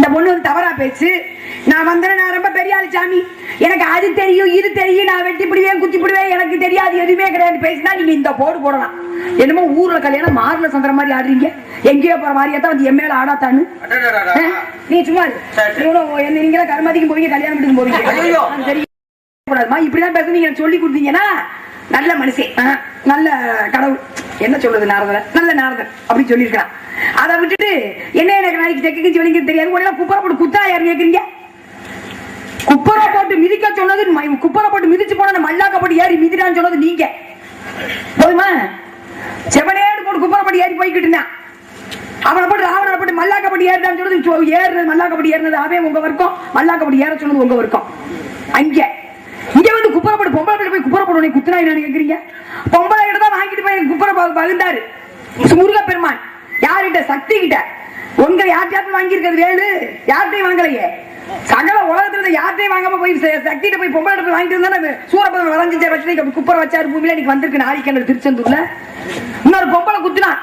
இந்த பொண்ணு வந்து தவறா பேச்சு. நான் வந்தேன், நான் ரொம்ப பெரிய ஆளு சாமி, எனக்கு அது தெரியும் இது தெரியும், நான் வெட்டி பிடிவேன் குத்தி பிடிவேன், எனக்கு தெரியாது எதுவுமே கிடையாது பேசினா நீங்க இந்த போடு போடலாம். என்னமோ ஊர்ல கல்யாணம் மார்ல சந்திர மாதிரி ஆடுறீங்க, எங்கேயோ போற மாதிரியா தான் வந்து எம்மேல ஆடாத்தான்னு. நீ சும்மா நீங்களா கருமாதிக்கும் போவீங்க, கல்யாணம் வீட்டுக்கு போவீங்க, தெரியும். இப்படிதான் பேசுறீங்க சொல்லி கொடுத்தீங்கன்னா நல்ல மனுஷன், நல்ல கடவுள், என்ன சொல்றது, நாரதர் நல்ல நாரதர் அப்படின்னு சொல்லியிருக்கிறான். அதை விட்டுட்டு என்ன எனக்கு நாளைக்கு தெற்கு கிஞ்சி வெளிங்க தெரியாது, உடனே குப்பரை போட்டு குத்தா யாரு கேட்குறீங்க? குப்பரை போட்டு மிதிக்க சொன்னது, குப்பரை போட்டு மிதிச்சு போன மல்லாக்க போட்டு ஏறி மிதிடான்னு சொன்னது நீங்க. போதுமா? செவனேடு போட்டு குப்பரை போட்டு ஏறி போய்கிட்டு இருந்தான். அவனை போட்டு ராவணனை போட்டு மல்லாக்கப்படி ஏறிடான்னு சொன்னது, ஏறினது மல்லாக்கப்படி ஏறினது அவன் உங்க வர்க்கம், மல்லாக்கப்படி ஏற சொன்னது உங்க வர்க்கம். அங்க இங்க வந்து குப்பரை போட்டு பொம்பளை போய் குப்பரை போட்டு குத்துனா என்ன கேக்குறீங்க? பொம்பளை கிட்ட தான் வாங்கிட்டு போய் குப்பரை பகிர்ந்தாரு முருகப்பெருமான். யார்கிட்ட? சக்தி கிட்ட. உங்க யார்கிட்ட வாங்கி இருக்கிறது வேலு, யார்கிட்டையும் வாங்கலையே. சகல உலகத்துல யார்கிட்டையும் வாங்காம போய் சக்திகிட்ட போய் பொம்பளை போய் வாங்கிட்டு இருந்தா சூரபதம் வளைஞ்சு வச்சு குப்பரை வச்சாரு பூமியில. இன்னைக்கு வந்திருக்கு நாளைக்கு திருச்செந்தூர்ல இன்னொரு பொம்பளை குத்துனா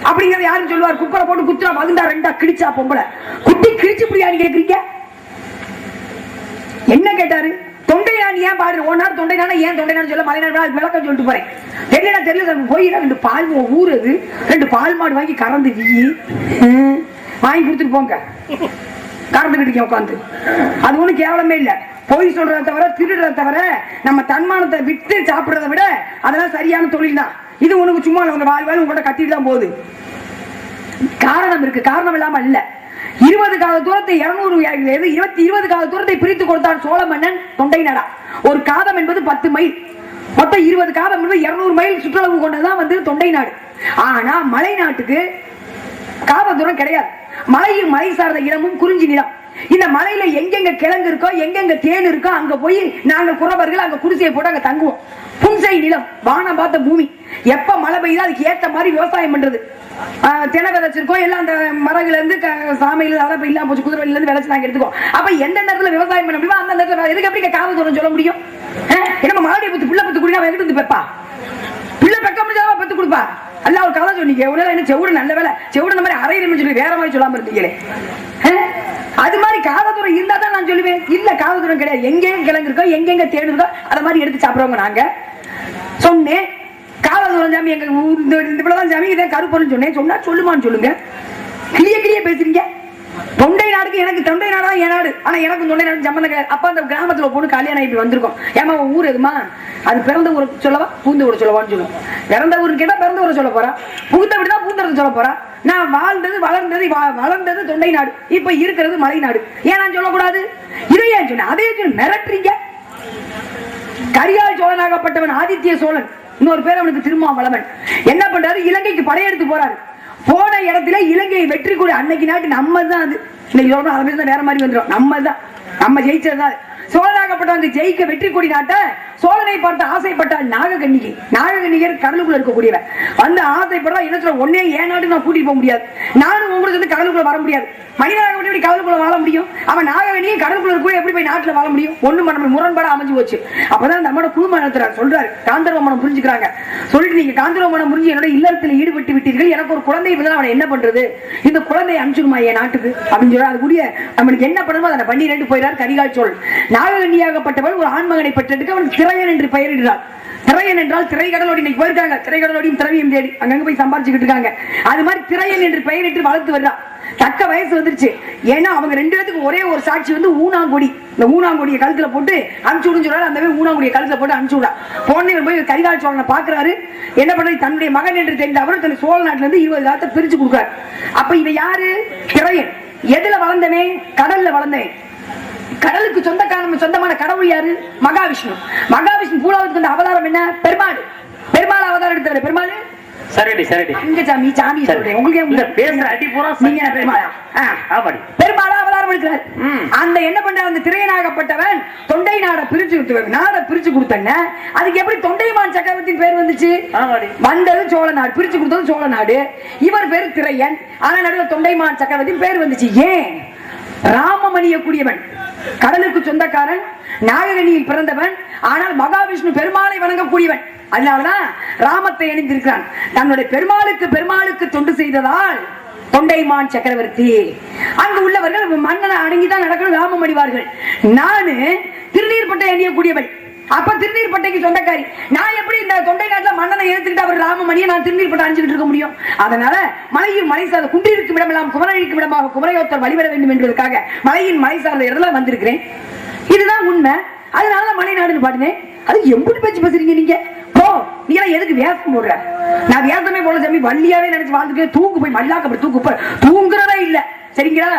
அப்படிங்கறது யாரும் சொல்லுவார்? குப்பரை போட்டு குத்துனா வகுந்தா ரெண்டா கிழிச்சா பொம்பளை குட்டி கிழிச்சு புரியான்னு கேக்குறீங்க? என்ன கேட்டாரு? தொண்டை நான் ஏன் பாடுற ஓனார் தொண்டை நானா ஏன் தொண்டை நான் சொல்ல மலைநாடு விளக்கம் சொல்லிட்டு போறேன். தெரியல தெரியல போய் ரெண்டு பால் ஊர் அது ரெண்டு பால் மாடு வாங்கி கறந்து வீ வாங்கி கொடுத்துட்டு போங்க, கறந்துக்கிட்டு உட்காந்து. அது ஒண்ணு கேவலமே இல்ல. பொய் சொல்றத தவிர திருடுறத தவிர நம்ம தன்மானத்தை விட்டு சாப்பிடுறத விட அதெல்லாம் சரியான தொழில் தான். இது உனக்கு சும்மா உங்க வாழ்வாள் உங்கள்கிட்ட கட்டிட்டு தான் போகுது. காரணம் இருக்கு, காரணம் இல்லாம இல்ல. 20 கால தூரத்தை 20 கால தூரத்தை பிரித்து கொடுத்தான் சோழ மன்னன் தொண்டை நாடா. ஒரு காதம் என்பது 10 மைல், மொத்தம் 20 காதம் என்பது 200 மைல் சுற்றளவு கொண்டதான் வந்து தொண்டை நாடு. ஆனா மலை நாட்டுக்கு காத தூரம் கிடையாது. மலையும் மலை சார்ந்த இடமும் குறிஞ்சி நிலம். இந்த மலையில எங்கெங்க கிழங்கு இருக்கோ எங்கெங்க தேன் இருக்கோ அங்க போய் நாங்க குறவர்கள் அங்க குடிசையை போட்டு அங்க தங்குவோம். புன்சை நிலம், வானம் பார்த்த பூமி. எப்ப மழை பெய்யுதோ அதுக்கு ஏற்ற மாதிரி விவசாயம் பண்றது. தினை விதைச்சிருக்கோம் எல்லாம் அந்த மரங்கள்ல இருந்து சாமையில அதை இல்லாம போச்சு, குதிரை இருந்து விளைச்சு நாங்க எடுத்துக்கோம். அப்ப எந்த நேரத்துல விவசாயம் பண்ண முடியுமோ அந்த நேரத்துல எதுக்கு எப்படி கால தூரம் சொல்ல முடியும்? என்ன மறுபடிய பத்து பிள்ளை பத்து குடினா எங்கிட்டு வந்து பெப்பா? பிள்ளை பெக்க முடியாத பத்து கொடுப்பா. அல்ல ஒரு கதை சொன்னீங்க, உடனே என்ன செவுடு நல்ல வேலை செவுடு இந்த மாதிரி அரையிலும் சொல்லி வேற மாதிரி சொல்லாம இருந்தீங்களே. அது மாதிரி காததூரம் இருந்தா தான் நான் சொல்லுவேன். இல்ல காததூரம் கிடையாது. எங்கெங்க கிழங்கு இருக்கோ எங்கெங்க தேடு இருக்கோ அதை மாதிரி எடுத்து சாப்பிடுறவங்க நாங்க. சொன்னேன் காததூரம் சாமி எங்க இவ்வளவுதான் சாமி இதை கருப்பொருள் சொன்னேன். சொன்னா சொல்லுமான்னு சொல்லுங்க. கிளிய கிளிய பேசுறீங்க. தொண்டை நாடுக்கு எனக்கு தொண்டை நாடா என் நாடு, ஆனா எனக்கு தொண்டை நாடு சம்பந்தம் கிடையாது. அப்ப அந்த கிராமத்துல பொண்ணு கல்யாணம் இப்படி வந்திருக்கோம். ஏமா ஊர் எதுமா? அது பிறந்த ஊரை சொல்லவா பூந்த ஊரை சொல்லவான்னு சொல்லுவோம். பிறந்த ஊருக்கு கேட்டா பிறந்த ஊரை சொல்ல போறா, புகுந்த விட்டுதான் பூந்தரத்தை சொல்ல போறா. நான் வாழ்ந்தது வளர்ந்தது தொண்டை நாடு, இப்ப இருக்கிறது மலை நாடு. ஏன் நான் சொல்லக்கூடாது? இதை ஏன் சொன்ன? அதே மிரட்டுறீங்க. கரியால் சோழனாகப்பட்டவன் ஆதித்ய சோழன், இன்னொரு பேர் அவனுக்கு திருமாவளவன், என்ன பண்றாரு? இலங்கைக்கு படையெடுத்து போறாரு. போன இடத்துல இலங்கையை வெற்றி கூட அன்னைக்கு நாட்டு நம்ம தான். அது இன்னைக்கு அதை வேற மாதிரி வந்துடும். நம்ம தான், நம்ம ஜெயிச்சதுதான். சோழனாகப்பட்டவங்க ஜெயிக்க வெற்றி கொடி நாட்ட சோழனை பார்த்து ஆசைப்பட்டால் நாககன்னிகை. நாககன்னிகர் கடலுக்குள்ள இருக்கக்கூடியவன் வந்து ஆசைப்படுறா. என்ன சொல்ற? ஒன்னே ஏன் நாட்டு நான் கூட்டிட்டு போக முடியாது, நானும் உங்களுக்கு வந்து கடலுக்குள்ள வர முடியாது. மனிதனாக எப்படி கடலுக்குள்ள வாழ முடியும்? அவன் நாககன்னியை கடலுக்குள்ள கூட எப்படி போய் நாட்டுல வாழ முடியும்? ஒண்ணும் பண்ண முரண்பாட அமைஞ்சு போச்சு. அப்பதான் நம்மளோட குடும்பம் நடத்துறாரு சொல்றாரு, காந்தர்வ மனம் புரிஞ்சுக்கிறாங்க. சொல்லிட்டு நீங்க காந்தர்வ மனம் புரிஞ்சு என்னோட இல்லத்தில் ஈடுபட்டு விட்டீர்கள், எனக்கு ஒரு குழந்தை இருந்தா அவனை என்ன பண்றது? இந்த குழந்தையை அனுப்பிச்சுடுமா என் நாட்டுக்கு அப்படின்னு சொல்ற. அது கூடிய நம்மளுக்கு என்ன பண்ணணுமோ அதை பண்ணி ரெண்டு போயிறார் கரிகால் சோழன். நாககன்னியாகப்பட்டவள் ஒரு ஆண்மகனை பெற்றெடுக்க அவனுக்கு திரையன் என்று பெயரிடுறார். திரையன் என்றால் திரைக்கடலோடி இன்னைக்கு போயிருக்காங்க. திரைக்கடலோடையும் திரவியம் தேடி அங்கங்க போய் சம்பாதிச்சுக்கிட்டு இருக்காங்க. அது மாதிரி திரையன் என்று பெயரிட்டு வளர்த்து வர்றான். தக்க வயசு வந்துருச்சு. ஏன்னா அவங்க ரெண்டு பேருக்கு ஒரே ஒரு சாட்சி வந்து ஊனாங்கொடி. இந்த ஊனாங்கொடியை கழுத்துல போட்டு அனுப்பிச்சு விடுன்னு சொல்றாரு. அந்த மாதிரி ஊனாங்கொடியை கழுத்துல போட்டு அனுப்பிச்சு விடா. போன போய் கரிகால் சோழனை பாக்குறாரு. என்ன பண்றது? தன்னுடைய மகன் என்று தெரிந்த அவர் தன் சோழ நாட்டுல இருந்து 20 காலத்தை பிரிச்சு கொடுக்குறாரு. அப்ப இவன் யாரு? திரையன். எதுல வளர்ந்தவே? கடல்ல வளர்ந்தேன். கடலுக்கு சொந்தமான கடவுள் யாரு? மகாவிஷ்ணு. மகாவிஷ்ணு பூலோகத்துக்கு வந்த அவதாரம் என்ன? பெருமாள். பெருமாள் அவதாரம் எடுத்தவர் பெருமாள். சரிடி சரிடி அங்க சாமி சாமி சொல்றேன் உங்களுக்கு. இந்த பேசுற அடி பூரா நீங்க பெருமாளா? ஆமாடி, பெருமாளா அவதாரம் எடுக்கிறார். அந்த என்ன பண்ற? அந்த திரையனாகப்பட்டவன் தொண்டை நாடை பிரிச்சு கொடுத்தங்க. அதுக்கு எப்படி தொண்டைமான் சக்கரவர்த்தியின் பேர் வந்துச்சு? வந்தது சோழ நாடு, பிரிச்சு கொடுத்தது சோழ நாடு. இவர் பேரு திரையன், ஆனா நடுவில் தொண்டைமான் சக்கரவர்த்தியின் பேர் வந்துச்சு. ஏன்? ராமமணிய கூடியவன், கடலுக்கு சொந்தக்காரன், நாககனியில் பிறந்தவன், ஆனால் மகாவிஷ்ணு பெருமாளை வணங்கக்கூடியவன். அதனாலதான் ராமத்தை அணிந்திருக்கிறான். தன்னுடைய பெருமாளுக்கு தொண்டு செய்ததால் தொண்டைமான் சக்கரவர்த்தி. அங்கு உள்ளவர்கள் மன்னனை அடங்கிதான் நடக்கணும், ராமம் அணிவார்கள். நானு திருநீர்பட்டை அணியக்கூடியவள். அப்ப திருநீர்பட்டைக்கு சொந்தக்காரி. நான் எப்படி இந்த தொண்டை நாட்டில் மன்னனை எடுத்துக்கிட்டு அவர் ராமமணியை நான் திருநீர்பட்டை அணிஞ்சுக்கிட்டு இருக்க முடியும்? அதனால மலையின் மலை சார்ந்த குன்றிருக்கும் இடமெல்லாம் குமரழிக்கும் இடமாக குமரையோத்தர் வழிபட வேண்டும் என்பதற்காக மலையின் மலை சார்ந்த இடத்துல வந்திருக்கிறேன். இதுதான் உண்மை. அதனால மலை நாடுன்னு பாடுனேன். அது எப்படி பேச்சு பேசுறீங்க நீங்க? நீ எதுக்கு வேஷம் போடுற? நான் வேஷமே போல சாமி, வள்ளியாவே நினைச்சு வாழ்ந்துட்டு தூக்கு போய் மல்லாக்க தூக்கு தூங்குறதே இல்ல. சரிங்களா?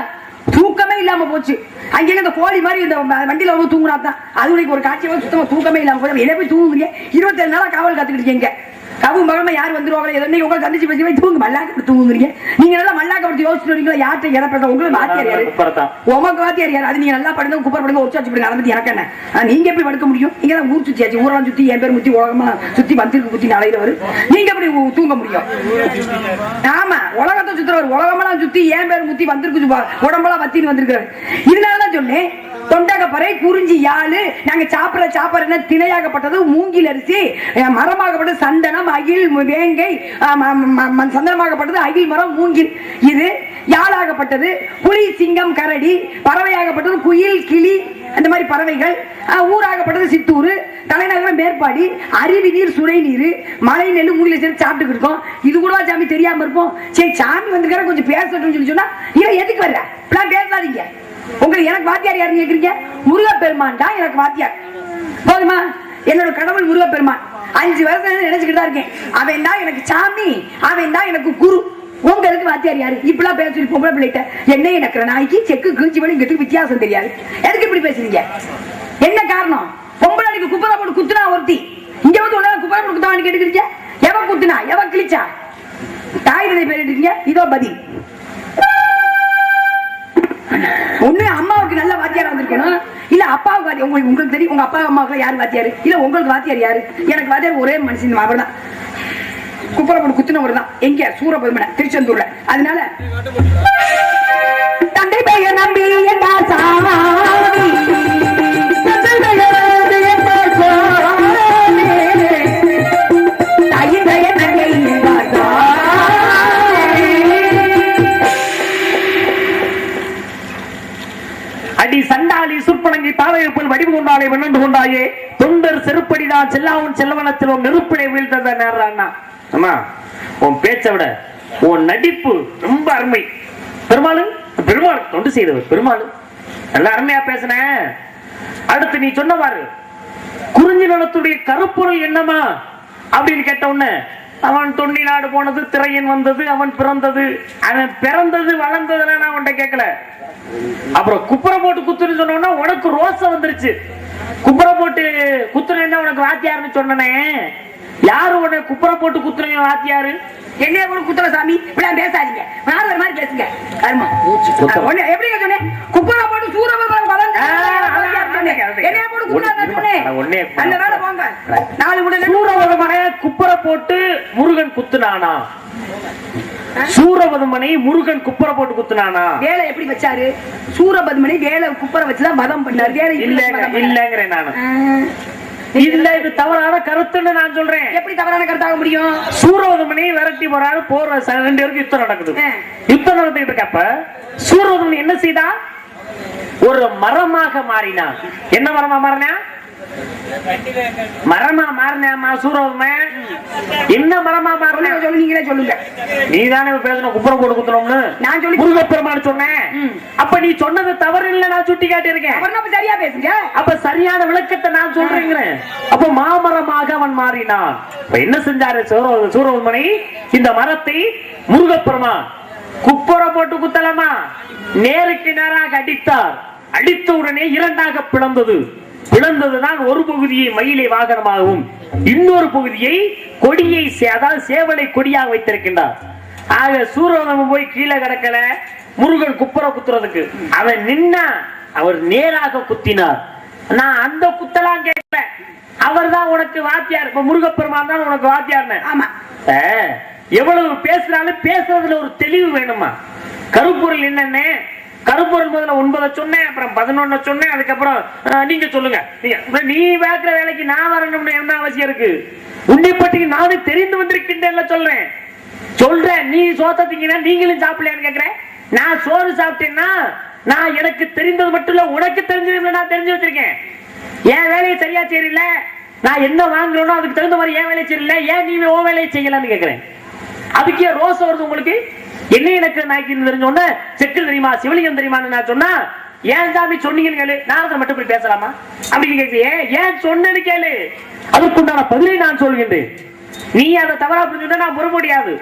தூக்கமே இல்லாம போச்சு. அங்கே இந்த கோழி மாதிரி இந்த வண்டியில வந்து தூங்குனாதான் அது ஒரு காட்சியாக சுத்தமா தூக்கமே இல்லாம போய் என்ன போய் தூங்குங்க. 27 நாளா காவல் காத்துக்கிட்டு இருக்கீங்க. கவும் பகமா யார் வந்துருவாங்க எதோ உங்களை சந்திச்சு பேசி போய் தூங்கு மல்லாக்க தூங்குறீங்க. நீங்க நல்லா மல்லாக்க படுத்து யோசிச்சு வரீங்களா? யார்கிட்ட எதை பேச? உங்களுக்கு வாத்தியார் யாரு? உமக்கு வாத்தியார் யாரு? அது நீங்க நல்லா படுங்க, குப்பர் படுங்க, ஒச்சு வச்சு படுங்க. அதை பத்தி எனக்கு என்ன? நீங்க எப்படி படுக்க முடியும்? நீங்க தான் ஊர் சுத்தியாச்சு. ஊரெல்லாம் சுத்தி என் பேர் முத்தி உலகமா சுத்தி வந்திருக்கு புத்தி நாளையில வரும். நீங்க எப்படி தூங்க முடியும்? ஆமா, உலகத்தை சுத்துறவர் உலகமெல்லாம் சுத்தி என் பேர் முத்தி வந்திருக்கு, உடம்பெல்லாம் வத்தின்னு வந்திருக்காரு. இதனாலதான் சொன்னேன், தொண்டகப்பறை குறிஞ்சி யாழு நாங்க சாப்பிட திணையாகப்பட்டது மூங்கில் அரிசி, மரமாகப்பட்டது சந்தனம், அகில் வேங்கை, சந்தனமாகப்பட்டது அகில் மரம் மூங்கில். இது யாழாகப்பட்டது புலி சிங்கம் கரடி, பறவையாகப்பட்டது குயில் கிளி, அந்த மாதிரி பறவைகள். ஊராகப்பட்டது சித்தூர், தலைநகரம் மேற்பாடி, அருவி நீர் சுனை நீர், மழை நெல் மூங்கில சேர்த்து சாப்பிட்டு இருக்கோம். இது கூட சாமி தெரியாம இருப்போம். சரி சாமி வந்திருக்கிற கொஞ்சம் பேசட்டும் சொல்லி சொன்னா இவன் எதுக்கு வர்ற? பேசாதீங்க. உங்களுக்கு எனக்கு வாத்தியார் யாருன்னு கேக்குறீங்க? முருகப்பெருமான் தான் எனக்கு வாத்தியார். போதுமா? என்னோட கடவுள் முருகப்பெருமான். 5 வருஷம் நினைச்சுக்கிட்டு தான் இருக்கேன். அவன் தான் எனக்கு சாமி, அவன் தான் எனக்கு குரு. உங்களுக்கு வாத்தியார் யாரு? இப்பெல்லாம் பேசி பொம்பளை பிள்ளைகிட்ட என்ன எனக்கு நாய்க்கு செக்கு கிழிச்சி பண்ணி இங்கிறதுக்கு வித்தியாசம் தெரியாது. எதுக்கு இப்படி பேசுறீங்க? என்ன காரணம்? பொம்பளைக்கு குப்பரை போட்டு குத்துனா ஒருத்தி, இங்க வந்து உடனே குப்பரை போட்டு குத்தான்னு கேட்டுக்கிறீங்க. எவன் குத்துனா எவன் கிழிச்சா? தாய் பேர் இருக்கீங்க. இதோ பதில். ஒண்ணு அம்மாவுக்கு நல்ல வாத்தியார் வந்திருக்கணும், இல்ல அப்பாவுக்கு. உங்களுக்கு தெரியும் உங்க அப்பா அம்மாவுக்கு யாரு வாத்தியாரு? இல்ல உங்களுக்கு வாத்தியார் யாரு? எனக்கு வாத்தியார் ஒரே மனுஷன், அவர் தான். குப்பரை போட்டு குத்துனவர் தான். எங்க? சூரபதுமனை, திருச்செந்தூர்ல. அதனால தந்தை பெயர் நம்பி அடி சண்டாளி சுற்பனங்கி தாழையப்பல் வடிவு கொண்டாலே வெண்ணண்டு கொண்டாயே தொண்டர் செருப்படிதான் செல்லாவும் செல்லவனத்திலும் நெருப்பினை வீழ்த்தத நேர்றான்னா. அம்மா, உன் பேச்சை விட உன் நடிப்பு ரொம்ப அருமை. பெருமாள் தொண்டு செய்தவர் பெருமாள். நல்ல அருமையா பேசின. அடுத்து நீ சொன்னவாறு குறிஞ்சி நிலத்துடைய கருப்பொருள் என்னமா அப்படின்னு கேட்ட உடனே அவன் தொண்டி நாடு போனது, திரையன் வந்தது, அவன் பிறந்தது, அவன் பிறந்தது வளர்ந்ததுல நான் உன்கிட்ட கேட்கல. அப்புறம் குப்புற போட்டு குத்துன்னு சொன்ன உனக்கு ரோசம் வந்துருச்சு. குப்புற போட்டு குத்துனா உனக்கு வாத்தியாருன்னு சொன்னனே, யாரு உனக்கு குப்புற போட்டு குத்துறீங்க வாத்தியாரு? என்னைய கூட குத்துற சாமி, இப்படி பேசாதீங்க. வேற மாதிரி பேசுங்க. கர்மா எப்படி சொன்னேன்? குப்புற போட்டு சூரபதுமன் வளர்ந்து என்னைய போட்டு குத்துறானே. அந்த வேலை போங்க. 4 முறை சூரபதுமனை குப்புற போட்டு முருகன் குத்துனானா? சூரபதுமனை முருகன் குப்புற போட்டு குத்துனானா? வேலை எப்படி வச்சாரு? சூரபதுமனை வேலை குப்புற வச்சுதான் வதம் பண்ணாரு. வேலை இல்லங்கிறேன் நானு. இல்ல, இது தவறான கருத்துன்னு நான் சொல்றேன். எப்படி தவறான கருத்தாக முடியும்? சூரபதுமனை விரட்டி போறாரு, போற 2 பேருக்கு யுத்தம் நடக்குது. யுத்தம் நடந்துட்டு இருக்கப்ப சூரபதுமன் என்ன செய்தா? ஒரு மரமாக மாறினான். என்ன மரமா மாறினா? மரமா மாறினா சூரபதுமன் என்ன மரமா மாறினா? நீங்களே சொல்லுங்க. நீ தானே பேசணும் குப்புற போட்டு குத்தணும்னு நான் சொல்லி முருகப்பெருமான் சொன்னேன். அப்ப நீ சொன்னது தவறு இல்ல, நான் சுட்டி காட்டியிருக்கேன். சரியா பேசுங்க. அப்ப சரியான விளக்கத்தை நான் சொல்றேங்கிறேன். அப்ப மாமரமாக அவன் மாறினான். என்ன செஞ்சாரு சூரபதுமனை? இந்த மரத்தை முருகப்பெருமான் குப்புற போட்டு குத்தலாமா நேருக்கு நேராக அடித்தார். அடித்த உடனே 2ஆக பிளந்தது. பிளந்ததுதான் ஒரு பகுதியை மயிலை வாகனமாகவும் இன்னொரு பகுதியை கொடியை, அதாவது சேவலை கொடியாக வைத்திருக்கின்றார். ஆக சூரபதுமன் போய் கீழே கிடக்கல முருகன் குப்புற குத்துறதுக்கு. அவன் நின்னா அவர் நேராக குத்தினார். நான் அந்த குத்தலாம் கேட்கல, அவர் தான் உனக்கு வாத்தியார். இப்ப முருகப்பெருமான் தான் உனக்கு வாத்தியார்னு. ஆமா, எவ்வளவு பேசுறாலும் பேசுறதுல ஒரு தெளிவு வேணுமா? கருப்பொருள் என்னென்ன? கருப்பொருள் முதல்ல 9 சொன்னேன், அப்புறம் 11 சொன்னேன். அதுக்கப்புறம் நீங்க சொல்லுங்க. நீ வேக்கிற வேலைக்கு நான் வரணும்னு என்ன அவசியம் இருக்கு? உன்னை பற்றி நானும் தெரிந்து வந்திருக்கின்றேன் சொல்றேன். சொல்றேன், நீ சோத்த திங்கினா நீங்களும் சாப்பிடலையான்னு கேக்குறேன். நான் சோறு சாப்பிட்டேன்னா நான் எனக்கு தெரிந்தது மட்டும் இல்ல, உனக்கு தெரிஞ்சது நான் தெரிஞ்சு வச்சிருக்கேன். என் வேலையை சரியா செய்யல, நான் என்ன வாங்குறேனோ அதுக்கு தகுந்த மாதிரி என் வேலையை செய்யல, ஏன் நீ ஓ வேலையை செய்யலான்னு கேக்குறேன். அதுக்கே ரோஸ் வருது உங்களுக்கு. என்ன எனக்கு நாய்க்கு தெரிஞ்சோன்னு செக்கு தெரியுமா சிவலிங்கம் தெரியுமான்னு நான் சொன்னா ஏன் சாமி சொன்னீங்கன்னு கேளு, நாரதர் மட்டும் இப்படி பேசலாமா அப்படின்னு கேட்க, ஏன் சொன்னது கேளு, அதற்குண்டான பதிலை நான் சொல்கின்றேன். நீ அதை தவறா புரிஞ்சுட்டா நான் புற முடியாது.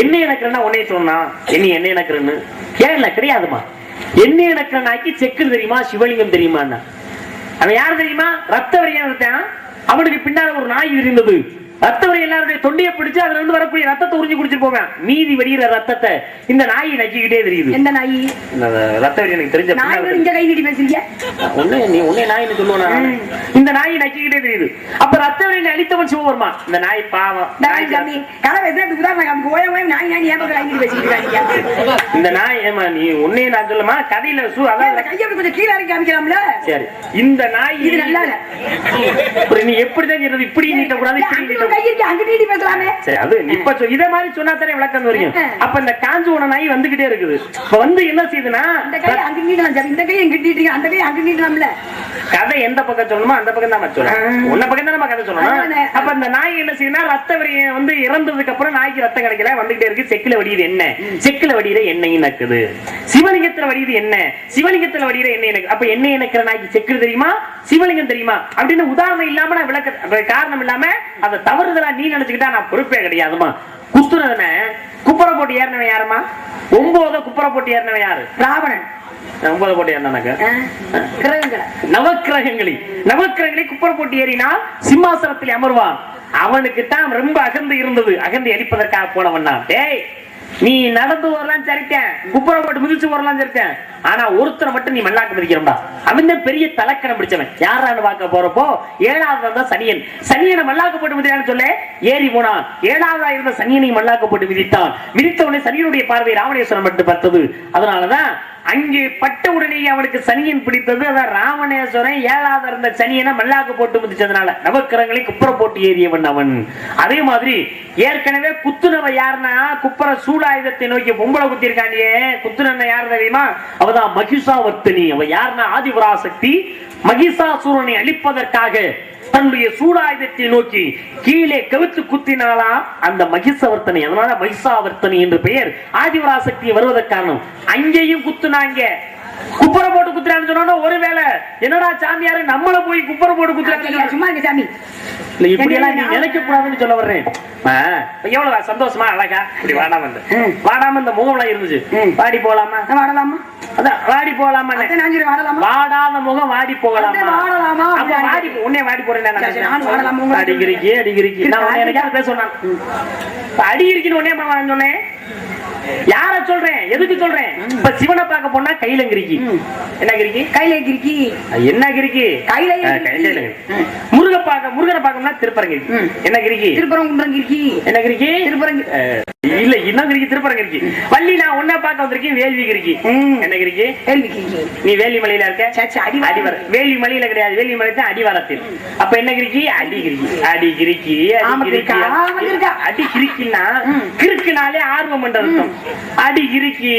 என்ன எனக்குன்னா உன்னைய சொன்னா என்ன எனக்குன்னு கேள்ல கிடையாதுமா. என்ன எனக்கு நாய்க்கு செக்கு தெரியுமா சிவலிங்கம் தெரியுமா? அவன் யாரு தெரியுமா? ரத்த வரியான இருக்கான். அவனுக்கு பின்னால ஒரு நாய் இருந்தது. ரத்த வரி எல்லாருடைய தொண்டையை பிடிச்சு அதுல இருந்து வரக்கூடிய ரத்தத்தை உறிஞ்சி குடிச்சிட்டு போவேன். மீதி வடிகிற ரத்தத்தை இந்த நாய் நக்கிக்கிட்டே தெரியுது. எந்த நாய்? ரத்த வரி எனக்கு தெரிஞ்ச இங்க கை நீட்டி பேசுறீங்க. நீ உன்னை நாயின்னு சொல்லுவா? இந்த நாய் நக்கிக்கிட்டே தெரியுது. அப்ப ரத்த வரியை அழித்தவன் சிவபெருமா. இந்த நாய் பாவம். இந்த நாய் ஏமா நீ உன்னையே நான் சொல்லுமா கதையில கொஞ்சம் கீழே இறக்கி காமிக்கலாம்ல. சரி, இந்த நாய் இது நல்லா இல்ல. நீ எப்படிதான் இப்படி நீட்ட கூடாது, இப்படி இத மாதிரி சொன்னா தானே விளக்கம் வரையும். அப்ப இந்த காஞ்சு உன நாய் வந்துகிட்டே இருக்குது. இப்ப வந்து என்ன செய்யுதுன்னா கதை எந்த பக்கம் சொல்லணுமோ அந்த பக்கம் தான் சொல்லணும். உன்ன பக்கம் தான் நம்ம கதை சொல்லணும். அப்ப இந்த நாய் என்ன செய்யுதுன்னா ரத்த வரியை வந்து இறந்ததுக்கு அப்புறம் நாய்க்கு ரத்தம் கிடைக்கல, வந்துகிட்டே இருக்கு. செக்கில வடியுது என்ன, செக்கில வடிகிற எண்ணெயும் நக்குது. சிவலிங்கத்துல வடியுது என்ன, சிவலிங்கத்துல வடிகிற எண்ணெய் எனக்கு. அப்ப எண்ணெய் நக்கிற நாய்க்கு செக்கு தெரியுமா சிவலிங்கம் தெரியுமா அப்படின்னு உதாரணம் இல்லாம நான் விளக்க காரணம் இல்லாம அதை தவறுதலா நீ நினைச்சுக்கிட்டா நான் பொறுப்பே கிடையாதுமா. குத்துறதுன குப்பரை போட்டு ஏறினவன் யாருமா? 9 குப்பரை போட்டு ஏறினவன் யாரு? ராவணன். 9 போட்டு ஏறினாக்க நவக்கிரகங்களை குப்பரை போட்டு ஏறினால் சிம்மாசனத்தில் அமர்வான். அவனுக்கு தான் ரொம்ப அகந்து இருந்தது. அகந்தை அடிப்பதற்காக போனவன் தான். டேய், நீ நடந்து வரலாம் சரிட்டேன், குப்புற போட்டு மிதிச்சு வரலாம் சரிட்டேன், ஆனா ஒருத்தரை மட்டும் நீ மல்லாக்க மிதிக்கிறா. அவன் தான் பெரிய தலக்கணம் பிடிச்சவன். யாரான்னு பார்க்க போறப்போ 7வது சனியன். சனியனை மல்லாக்க போட்டு மிதித்தான்னு சொல்ல ஏறி போனான். 7வதா இருந்த சனியனை மல்லாக்க போட்டு மிதித்தான். மிதித்தவனே சனியனுடைய பார்வை ராவணேஸ்வரன் மட்டும் பார்த்தது. அதனாலதான் அங்கே பட்ட உடனே அவனுக்கு சனியன் பிடித்தது. அதான் ராவணேஸ்வரன் 7வது இருந்த சனியனை மல்லாக்க போட்டு மிதிச்சதுனால நவக்கிரகங்களை குப்புற போட்டு ஏறியவன் அவன். அதே மாதிரி ஏற்கனவே குத்துனவ யாருன்னா குப்புற சூடாயுதத்தை நோக்கி பொம்பளை குத்தி இருக்காண்டியே. குத்துன யாரு தெரியுமா? அவதான் மகிஷாவர்த்தினி. அவ யாருன்னா ஆதிபராசக்தி. மகிஷாசுரனை அழிப்பதற்காக தன்னுடைய சூடாயுதத்தை நோக்கி கீழே கவித்து குத்தினாலா அந்த மகிஷாவர்த்தனை. அதனால மகிஷாவர்த்தனை என்று பெயர். ஆதிபராசக்தி வருவதற்கு காரணம் அங்கேயும் குத்துனாங்க. குப்புற போட்டு குத்துறான்னு சொன்னா ஒருவேளை என்னடா சாமியாரு நம்மள போய் குப்புற போட்டு குத்துறாங்க சும்மா இருக்கு சாமி. இல்ல இப்படி எல்லாம் நீ நினைக்க கூடாதுன்னு சொல்ல வர்றேன். எவ்வளவு சந்தோஷமா அழகா இப்படி வாடாம இந்த முகம்லாம் இருந்துச்சு. வாடி போலாமா? வாடலாமா? அதான் வாடி போலாமா? வாடாத முகம் வாடி போகலாமா? வாடி உன்னே வாடி போறேன் அடிக்கிறீங்க அடிக்கிறீங்க. நான் எனக்கு பேச சொன்னேன் அடிக்கிறீங்கன்னு உடனே சொன்னேன். யார சொல்றேன், எதுக்கு சொல்றேன்? இப்ப சிவனை பார்க்க போனா கையில கிரிக்கி. என்ன கிரிக்கி? கையில கிரிக்கி. என்ன கிரிக்கி? கையில முருகனை பார்க்கணும்னா திருப்பரங்கிரிக்கி. என்ன கிரிக்கி? திருப்பரங்குன்றம் கிரிக்கி. என்ன கிரிக்கி? திருப்பரங்கி இல்ல இன்னும் கிரிக்கி திருப்பரங்கிரிக்கி. வள்ளி நான் உன்ன பார்க்க வந்திருக்கேன் வேள்வி கிரிக்கி. என்ன கிரிக்கி? வேள்வி கிரிக்கி. நீ வேலி மலையில இருக்க? அடிவார. வேலி மலையில கிடையாது, வேலி மலை தான் அடிவாரத்தில். அப்ப என்ன கிரிக்கி? அடி கிரிக்கி. அடி கிரிக்கி. அடி கிரிக்கின்னா கிறுக்குனாலே ஆர்வம் பண்றது. அடி கிரிக்கி.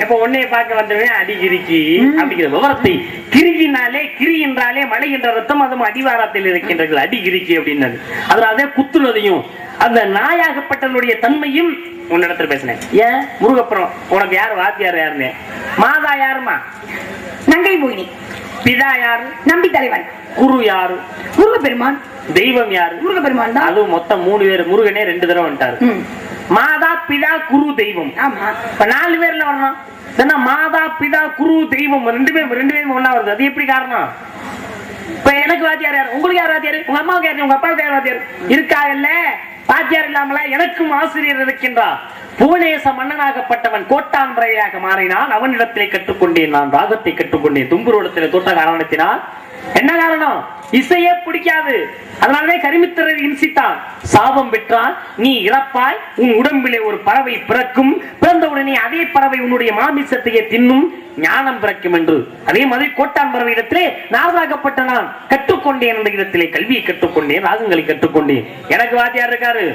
இப்ப உன்னைய பார்க்க வந்தவன் அடி கிரிக்கி அப்படிங்கிற விவரத்தை கிரிக்கினாலே கிரி என்றாலே மலை என்ற ரத்தம் அதுவும் அடிவாரத்தில் இருக்கின்றது. அடி கிரிக்கி அப்படின்னது. அதனால குத்துனதையும் அந்த நாயாகப்பட்டனுடைய தன்மையும் உன்னிடத்துல பேசினேன். ஏன் முருகப்புறம் உனக்கு யாரு வாத்தியார் யாருன்னு? மாதா யாருமா? நங்கை மோகினி. பிதா யாரு? நம்பி தலைவன். குரு யாரு? முருகப்பெருமான். தெய்வம் யாரு? முருகப்பெருமான் தான். அதுவும் மொத்தம் 3 பேர். முருகனே 2 தடவை வந்துட்டாரு. மாதா பிதா குரு தெய்வம். ஆமா, இப்ப 4 பேர்ல வரணும். மாதா பிதா குரு தெய்வம் 2 பேரும் ஒண்ணா வருது. அது எப்படி காரணம்? இப்ப எனக்கு வாத்தியார் யாரு? உங்களுக்கு யார் வாத்தியார்? உங்க அம்மாவுக்கு யாரு? உங்க அப்பாவுக்கு யார் வாத்தியார்? இருக்காங்கல்ல. வாத்தியார் இல்லாமல எனக்கும் ஆசிரியர் இருக்கின்றார். புவனேச மன்னனாகப்பட்டவன் கோட்டான்றையாக மாறினான். அவனிடத்திலே கற்றுக்கொண்டேன், நான் ராகத்தை கற்றுக்கொண்டேன். தும்புருடத்திலே தோட்ட காரணத்தினால் என்ன காரணம்? இசையே பிடிக்காது. அதனாலவே கரிமித்திரர் இன்சித்தான். சாபம் பெற்றால் நீ இறப்பாய், உன் உடம்பிலே ஒரு பறவை பிறக்கும், பிறந்தவுடனே அதே பறவை உன்னுடைய மாமிசத்தையே தின்னும், ஞானம் பிறக்கும் என்று. அதே மாதிரி கோட்டான் பறவை இடத்திலே நாரதாகப்பட்ட நான் கற்றுக்கொண்டேன். என்ற இடத்திலே கல்வியை கற்றுக்கொண்டேன், ராகங்களை கற்றுக்கொண்டேன். எனக்கு வாத்தியார் இருக்காரு,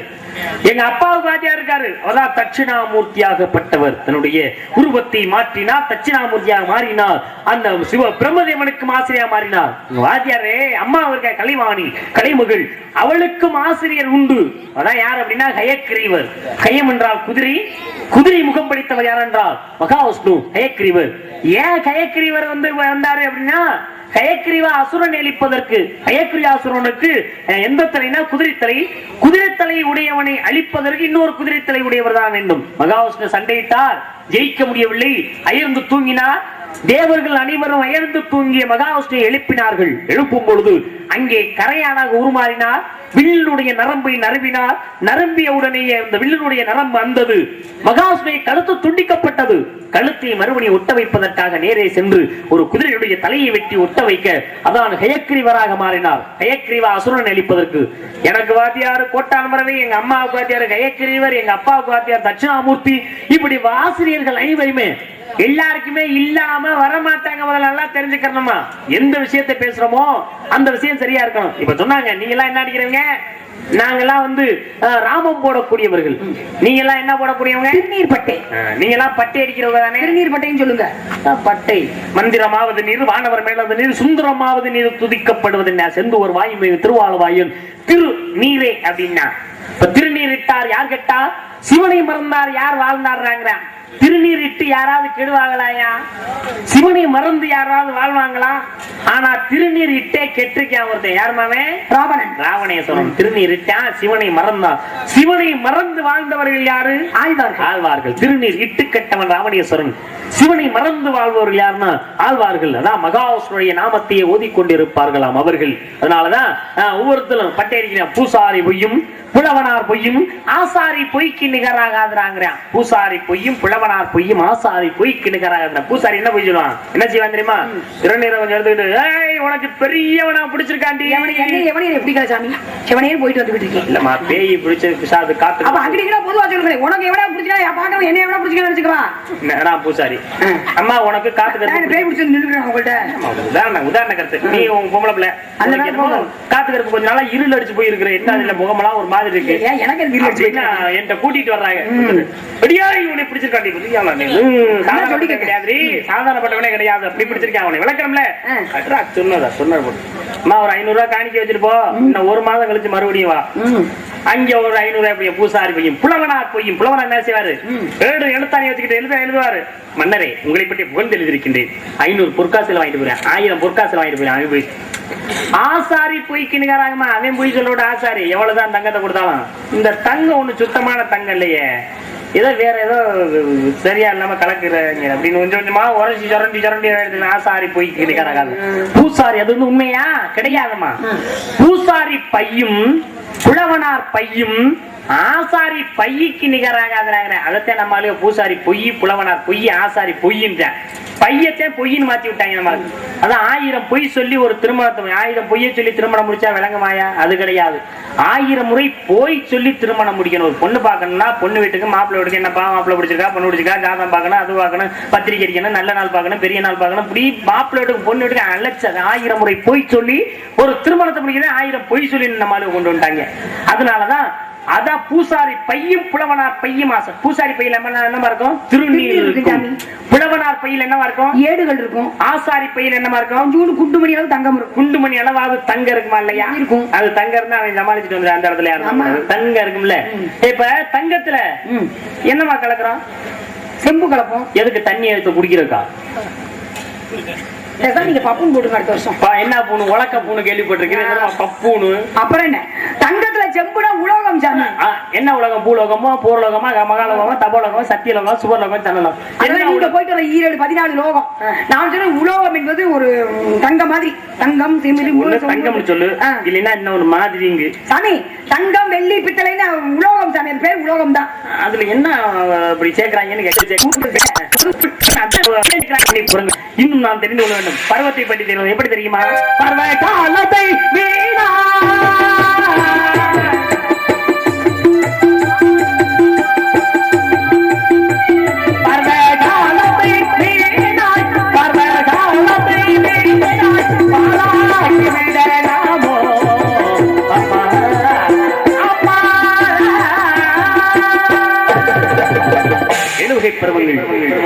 எங்க அப்பாவுக்கு வாத்தியார் இருக்காரு. அவர்தான் தட்சிணாமூர்த்தியாகப்பட்டவர். தன்னுடைய உருவத்தை மாற்றினார், தட்சிணாமூர்த்தியாக மாறினார். அந்த சிவ பிரம்மதேவனுக்கும் ஆசிரியர் மாறினார். வாத்தியாரே அம்மா இருக்க கலைவாணி, கலைமகள், அவளுக்கும் ஆசிரியர் உண்டு. அதான் யார் அப்படின்னா ஹயக்கிரீவர். ஹயம் என்றால் குதிரை, குதிரை முகம் படித்தவர் யார் என்றால் மகாவிஷ்ணு ஹயக்கிரீவர். ஏன் ஹயக்கிரீவர் வந்தாரு அப்படின்னா, ஹயக்கிரீவ அசுரன் அழிப்பதற்கு, ஹயக்கிரீவ அசுரனுக்கு எந்த தலைனா குதிரை தலை, குதிரை தலை உடையவனை அழிப்பதற்கு இன்னொரு குதிரை தலை உடையவர் தான் வேண்டும். மகாவிஷ்ணு சண்டையிட்டார், ஜெயிக்க முடியவில்லை, அயர்ந்து தூங்கினார். தேவர்கள் அனைவரும் அயர்ந்து தூங்கிய மகாவிஷ்ணுவை எழுப்பினார்கள். எழுப்பும் பொழுது அங்கே கரையானாக உருமாறினார். வில்லுடைய நரம்பை நரம்பினார். நரம்பிய உடனேயே அந்த வில்லுடைய நரம்பு அந்தது. மகாவிஷ்ணுவை கழுத்து துண்டிக்கப்பட்டது. கழுத்தை மறுபடியும் ஒட்ட வைப்பதற்காக நேரே சென்று ஒரு குதிரையுடைய தலையை வெட்டி ஒட்ட வைக்க, அதான் ஹயக்கிரீவராக மாறினார். ஹயக்கிரீவ அசுரன் அழிப்பதற்கு. எனக்கு வாத்தியார் கோட்டான் பறவை, எங்க அம்மாவுக்கு வாத்தியார் ஹயக்கிரீவர், எங்க அப்பாவுக்கு வாத்தியார் தட்சிணாமூர்த்தி. இப்படி ஆசிரியர்கள் அனைவருமே எல்லாருக்குமே இல்லாம வரமாட்டாங்க. முதல்ல நல்லா தெரிஞ்சுக்கணுமா, எந்த விஷயத்தை பேசுறோமோ அந்த விஷயம் சரியா இருக்கணும். இப்ப சொன்னாங்க, நீங்க எல்லாம் என்ன அடிக்கிறவங்க, நாங்கெல்லாம் ராமம் போடக்கூடியவர்கள். நீங்க எல்லாம் என்ன போடக்கூடியவங்க, திருநீர் பட்டை. நீங்க எல்லாம் பட்டை அடிக்கிறவங்க தானே. திருநீர் பட்டைன்னு சொல்லுங்க. பட்டை மந்திரமாவது நீர், வானவர் மேலது நீர், சுந்தரமாவது நீர், துதிக்கப்படுவது செந்தூர் வாயு திருவாளவாயன் திரு நீரே அப்படின்னா. இப்ப திருநீர் இட்டார் யார் கெட்டா, சிவனை மறந்தார் யார் வாழ்ந்தார். திருநீர் இட்டு யாராவது கெடுவாங்களாயா? சிவனை மறந்து யாராவது வாழ்வாங்களா? ஆனா திருநீர் இட்டே கெட்டிருக்கான் ஒருத்தன். யாருமாவே? ராவணன், ராவணேஸ்வரன். திருநீர் இட்டான், சிவனை மறந்தான். சிவனை மறந்து வாழ்ந்தவர்கள் யாரு? ஆழ்வார்கள். திருநீர் இட்டு கெட்டவன் ராவணேஸ்வரன். சிவனை மறந்து வாழ்பவர்கள் யாருன்னா ஆழ்வார்கள். அதான் மகாவிஷ்ணுடைய நாமத்தையே ஓதிக்கொண்டிருப்பார்களாம் அவர்கள். அதனாலதான் ஒவ்வொருத்தரும் பட்டை அடிக்கிறான். பூசாரி பொய்யும் புலவனார் பொய்யும் ஆசாரி பொய்க்கு நிகராகாதுறாங்க. பூசாரி பொய்யும் புலவனார் பொய்யும் ஆசாரி பொய்க்கு நிகராக. பூசாரி என்ன பொய் சொல்லுவான், என்ன செய்வான் தெரியுமா? திருநீரை கொஞ்சம் எடுத்துக்கிட்டு, உனக்கு பெரியவனா பிடிச்சிருக்காண்டி. எப்படி சாமி சிவனையே போயிட்டு வந்துகிட்டு இருக்கேன். இல்லம்மா, பேய் பிடிச்சிருக்கு சாது காத்து. அப்ப அங்கடிக்கிற பொதுவா சொல்லுங்க, உனக்கு எவனா பிடிச்சா பாக்க என்ன எவனா பிடிச்சிக்க நினைச்சுக்கவா. நான் பூசாரி. அம்மா உனக்கு காத்து கருப்பு பேய் பிடிச்சி நின்றுக்கிறேன் உங்கள்கிட்ட. உதாரண கருத்து, நீ உங்க பொம்பளை பிள்ளை காத்து கருப்பு கொஞ்ச நாளா இருள் அடிச்சு போயிருக்கிற. என்ன அதுல முகமெல்லாம் ஒரு மாதிரி இருக்கு. எனக்கு கூட்டிட்டு வர்றாங்க. சாதாரணப்பட்டவனே கிடையாது, அப்படி பிடிச்சிருக்கேன் அவனை. விளக்கணும்ல, சொன்ன ஒரு 500 ரூபாய் காணிக்க வச்சிட்டு போ, இன்னும் ஒரு மாதம் கழிச்சு மறுபடியும் வா. அங்க ஒரு 500 ரூபாய் பூசாரி பொய்யும் புலவனார் பொய்யும். புலவனா என்ன செய்வாரு, ஏடு எழுத்தாணி வச்சுக்கிட்டு எழுதுவாரு. மன்னரே, உங்களை பற்றி புகழ்ந்து எழுதியிருக்கின்றேன். 500 பொற்காசில் வாங்கிட்டு போறேன், 1000 பொற்காசில் வாங்கிட்டு போறேன். அவன் போய் ஆசாரி பொய்க்கு நிகராகமா. அவன் பொய் சொல்லோட ஆசாரி எவ்வளவுதான் தங்கத்தை கொடுத்தாலும், இந்த தங்கம் ஒண்ணு சுத்தமான தங்கம் இல்லையே, ஏதோ வேற ஏதோ சரியா இல்லாம கலக்குறாங்க அப்படின்னு கொஞ்சம் கொஞ்சமா உரைச்சி சுரண்டி ஆசாரி பொய்க்கு நிகராகாது. பூசாரி அது உண்மையா கிடையாதுமா. பூசாரி பையும் புலவனார் பையும் ஆசாரி பைய்க்கு நிகராகாதுறாங்க. அதத்தான் நம்மளால பூசாரி பொய், புலவனார் பொய், ஆசாரி பொய்ன்ற பையத்தை பொய்ன்னு மாத்தி விட்டாங்க. நம்ம அதான் 1000 பொய் சொல்லி ஒரு திருமணத்தை, 1000 பொய்யை சொல்லி திருமணம் முடிச்சா விளங்குமாயா? அது கிடையாது. 1000 முறை போய் சொல்லி திருமணம் முடிக்கணும். ஒரு பொண்ணு பார்க்கணும்னா பொண்ணு வீட்டுக்கு மாப்பிள்ளை வீட்டுக்கு என்னப்பா மாப்பிள்ளை பிடிச்சிருக்கா, பொண்ணு பிடிச்சிருக்கா, ஜாதகம் பார்க்கணும், அது பார்க்கணும், பத்திரிக்கை அடிக்கணும், நல்ல நாள் பார்க்கணும், பெரிய நாள் பார்க்கணும். இப்படி மாப்பிள்ளை வீட்டுக்கு பொண்ணு வீட்டுக்கு அழைச்ச 1000 முறை போய் சொல்லி ஒரு திருமணத்தை முடிக்கிறது 1000 பொய் சொல்லி நம்மளால கொண்டு வந்துட்டாங்க. அதனாலதான் அதான் பூசாரி பையும் புலவனார் பையும் ஆசை. பூசாரி பையில என்னமா இருக்கும், திருநீர் இருக்கும். புலவனார் பையில என்னவா இருக்கும், ஏடுகள் இருக்கும். ஆசாரி பையில என்னமா இருக்கும், குண்டுமணி அளவு தங்கம் இருக்கும். குண்டுமணி அளவாவது தங்க இருக்குமா இல்லையா? இருக்கும். அது தங்க இருந்தா அவன் சமாளிச்சுட்டு வந்து அந்த இடத்துல யாரும் தங்க இருக்கும்ல. இப்ப தங்கத்துல என்னமா கலக்குறோம், செம்பு கலப்போம். எதுக்கு, தண்ணி எடுத்து குடிக்கிறதுக்கா? நீங்க பப்புன்னு போட்டுங்க அடுத்த வருஷம். என்ன பூணு, உலக்க பூணு கேள்விப்பட்டிருக்கீங்க. பப்புனு அப்புறம் என்ன, தங்கத்துல செம்புனா உலோகம் சாமி. என்ன உலகம், பூலோகமா, பூர்லோகமா, மகாலோகமா, தபோலோகமா, சத்தியலோகம், சுபர்லோகம், தனலோகம். நீங்க போயிட்டு வர 14 லோகம். நான் சொன்ன உலோகம் என்பது ஒரு தங்கம் மாதிரி. தங்கம் தங்கம் சொல்லு, இல்லைன்னா என்ன ஒரு மாதிரி சாமி. தங்கம் வெள்ளி பித்தளைன்னு உலோகம் சாமி, பேர் உலோகம் தான். அதுல என்ன இப்படி சேர்க்கிறாங்கன்னு கேட்க இன்னும் நான் தெரிந்து கொள்ள வேண்டும். பருவத்தை பற்றி தெரிவது எப்படி தெரியுமா? பருவ காலத்தை வீணா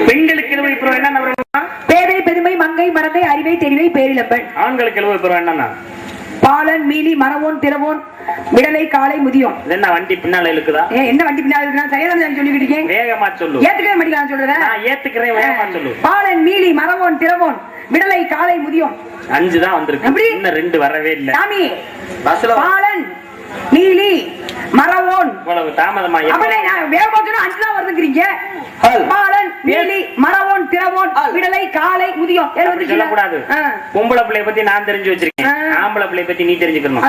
பெண்களுக்கு என்ன? பேதை பெருமை மங்கை மறந்தை அறிவை தெரிவை பேரிழப்பன். ஆண்களுக்கு என்ன? பாலன் மீலி மரவோன் திரவோன் விடலை காலை முதியோன். என்ன வண்டி பின்னால இருக்குதா? என்ன வண்டி பின்னால இருக்குதா? சரியா தான் சொல்லிக்கிட்டு இருக்கேன். வேகமா சொல்லு. ஏத்துக்கவே மாட்டேங்கிறான் சொல்றத. நான் ஏத்துக்கிறேன், வேகமா சொல்லு. பாலன் மீலி மரவோன் திரவோன் விடலை காலை முதியோன். 5 தான் வந்திருக்கு. இன்னும் 2 வரவே இல்ல. சாமி பாலன் நீலி மரவோன் இவ்வளவு தாமதமா? அப்பனே நான் வேகமா சொன்னா 5 தான் வருதுங்கறீங்க. பாலன் நீலி மரவோன் திரவோன் விடலை காலை முதியோன். சொல்ல கூடாது. பொம்பளை பிள்ளை பத்தி நான் தெரிஞ்சு வச்சிருக்கேன். ஆம்பளை பிள்ளை பத்தி நீ தெரிஞ்சுக்கணும்.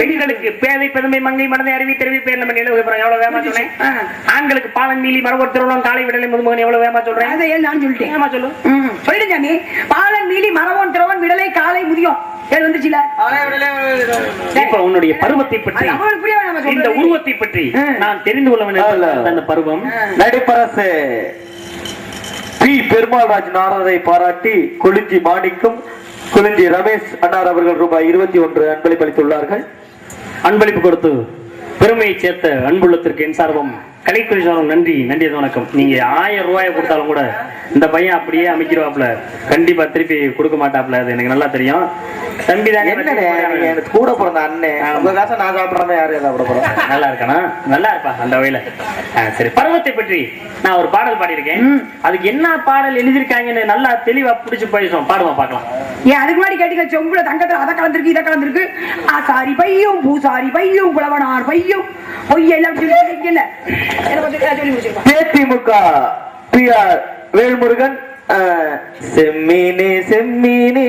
பெண்களுக்கு பேதை பெருமை மங்கை மறந்தை அறிவி தெரிவி பேர் நம்ம எவ்வளவு வேகமா சொன்னேன். ஆண்களுக்கு பாலன் நீலி மரவோன் திரவோன் காலை விடலை முதுமகன் எவ்வளவு வேகமா சொல்றேன். அதை நான் சொல்லிட்டேன். வேகமா சொல்லு. சொல்லிட்டு சாமி பாலன் நீலி மரவோன் திரவோன் விடலை காலை முதியோன். இப்ப உன்னுடைய பருவத்தை பற்றி, இந்த உருவத்தை பற்றி நான் தெரிந்து கொள்ள வேண்டும். அந்த பருவம் நடிப்பரசு பி பெருமாள்ராஜ் நாரதை பாராட்டி கொளிஞ்சி மாணிக்கும் கொளிஞ்சி ரமேஷ் அன்னார் அவர்கள் ரூபாய் 21 அன்பளிப்பு அளித்துள்ளார்கள். அன்பளிப்பு கொடுத்து பெருமையை சேர்த்த அன்புள்ளத்திற்கு என் சார்பம் கலைக்குறி சார்பம் நன்றி வணக்கம். நீங்க 1000 ரூபாயை கொடுத்தாலும் கூட இந்த பையன் அப்படியே அமைச்சிருவாப்ல, கண்டிப்பா திருப்பி கொடுக்க மாட்டாப்ல. அது எனக்கு நல்லா தெரியும். தம்பி தானே கூட பிறந்த அண்ணன், உங்க காசை நான் சாப்பிடாம யாரும் சாப்பிட போறேன். நல்லா இருக்கானா? நல்லா இருப்பா அந்த வகையில. சரி, பருவத்தை பற்றி நான் ஒரு பாடல் பாடியிருக்கேன். அதுக்கு என்ன பாடல் எழுதியிருக்காங்கன்னு நல்லா தெளிவா பிடிச்சு பேசுவோம். பாடுவா பார்க்கலாம். ஏன் அதுக்கு முன்னாடி கேட்டீங்க, சொம்புல தங்கத்துல அதை கலந்துருக்கு இதை கலந்துருக்கு, ஆசாரி பையும் பூசாரி பையும் புலவனார் பையும் பொய்யெல்லாம் சொல்லி தேதிமுக PR வேல்முருகன் செம்மீனே செம்மீனே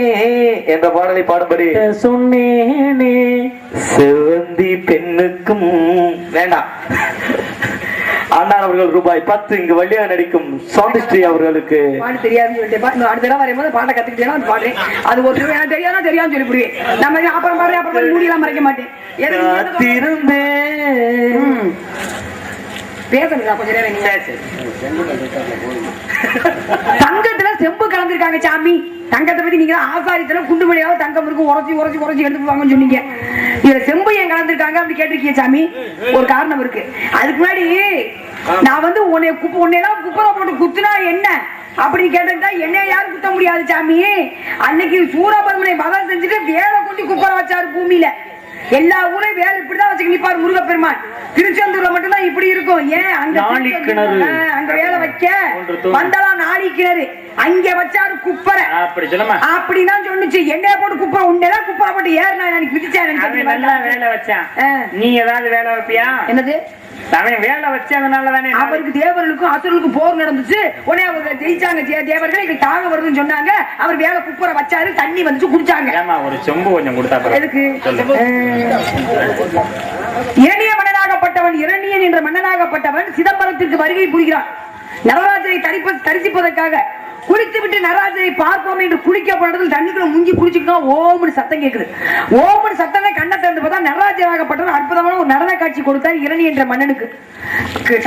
என்ற பாடலை பாடும்படி சொன்னேனே. செவந்தி பெண்ணுக்கும் வேண்டாம். அண்ணா அவர்கள் ரூபாய் 10 இங்கு வழியா நடிக்கும் சாந்திஸ்ரீ அவர்களுக்கு பாட்டு தெரியாதுன்னு சொல்லிட்டு அடுத்த தடவை வரும்போது பாட்டை கத்துக்கிட்டேன்னா பாடுறேன். அது ஒரு எனக்கு தெரியாதுன்னு சொல்லி புரியும். நம்ம அப்புறம் பாடுறேன், அப்புறம் மூடியெல்லாம் மறைக்க மாட்டேன். பேசுறா கொஞ்ச நேரம். தங்கத்துல செம்பு கலந்துருக்காங்க சாமி. தங்கத்தை பத்தி நீங்க ஆசாரியத்துல குண்டுமணியாவது தங்கம் இருக்கு, உரைச்சி எடுத்து வாங்கன்னு சொன்னீங்க. இதுல செம்பு ஏன் கலந்துருக்காங்க அப்படி கேட்டிருக்கீங்க சாமி. ஒரு காரணம் இருக்கு. அதுக்கு முன்னாடி நான் வந்து உன்னையெல்லாம் குப்பரை போட்டு குத்துனா என்ன அப்படின்னு கேட்டா என்ன யாரும் குத்த முடியாது சாமி. அன்னைக்கு சூரபன்மனை மதம் செஞ்சுட்டு வேலை கொஞ்சம் குப்பரை வச்சாரு பூமியில. எல்லா ஊரையும் வேலை இப்படிதான் வச்சுக்க நிப்பாரு முருகப்பெருமான். திருச்செந்தூர்ல மட்டும்தான் இப்படி இருக்கும். ஏன் அங்க வேலை வைக்க வந்தலாம் நாளி கிணறு, அங்க வச்சாரு குப்பரை அப்படின்னா சொன்னுச்சு. என்னைய போட்டு குப்பரை உண்டெல்லாம் குப்பரை போட்டு ஏறினா எனக்கு விதிச்சேன். நல்லா வேலை வச்சேன். நீ ஏதாவது வேலை வைப்பியா? என்னது வேலை வச்சதுனாலதானே அவருக்கு தேவர்களுக்கும் அசுரர்களுக்கும் போர் நடந்துச்சு. உடனே அவங்க ஜெயிச்சாங்க தேவர்கள். எங்களுக்கு தாக வருதுன்னு சொன்னாங்க. அவர் வேலை குப்பரை வச்சாரு, தண்ணி வந்து குடிச்சாங்க. ஒரு சொம்பு கொஞ்சம் கொடுத்தா எதுக்கு? இரணிய மன்னனாகப்பட்டவன், இரணியன் என்ற மன்னனாகப்பட்டவன் சிதம்பரத்திற்கு வருகை புரிகிறான். நடராஜரை தரிசிப்பதற்காக குளித்து விட்டு நடராஜரை பார்ப்போம் என்று குளிக்க போனதில் தண்ணிக்குள்ள முங்கி குளிச்சுக்கணும். ஓம்னு சத்தம் கேட்குது. ஓம்னு சத்தமே கண்ணை திறந்து பார்த்தா நடராஜராகப்பட்டவன் அற்புதமான ஒரு நடன காட்சி கொடுத்தார் இரணி என்ற மன்னனுக்கு.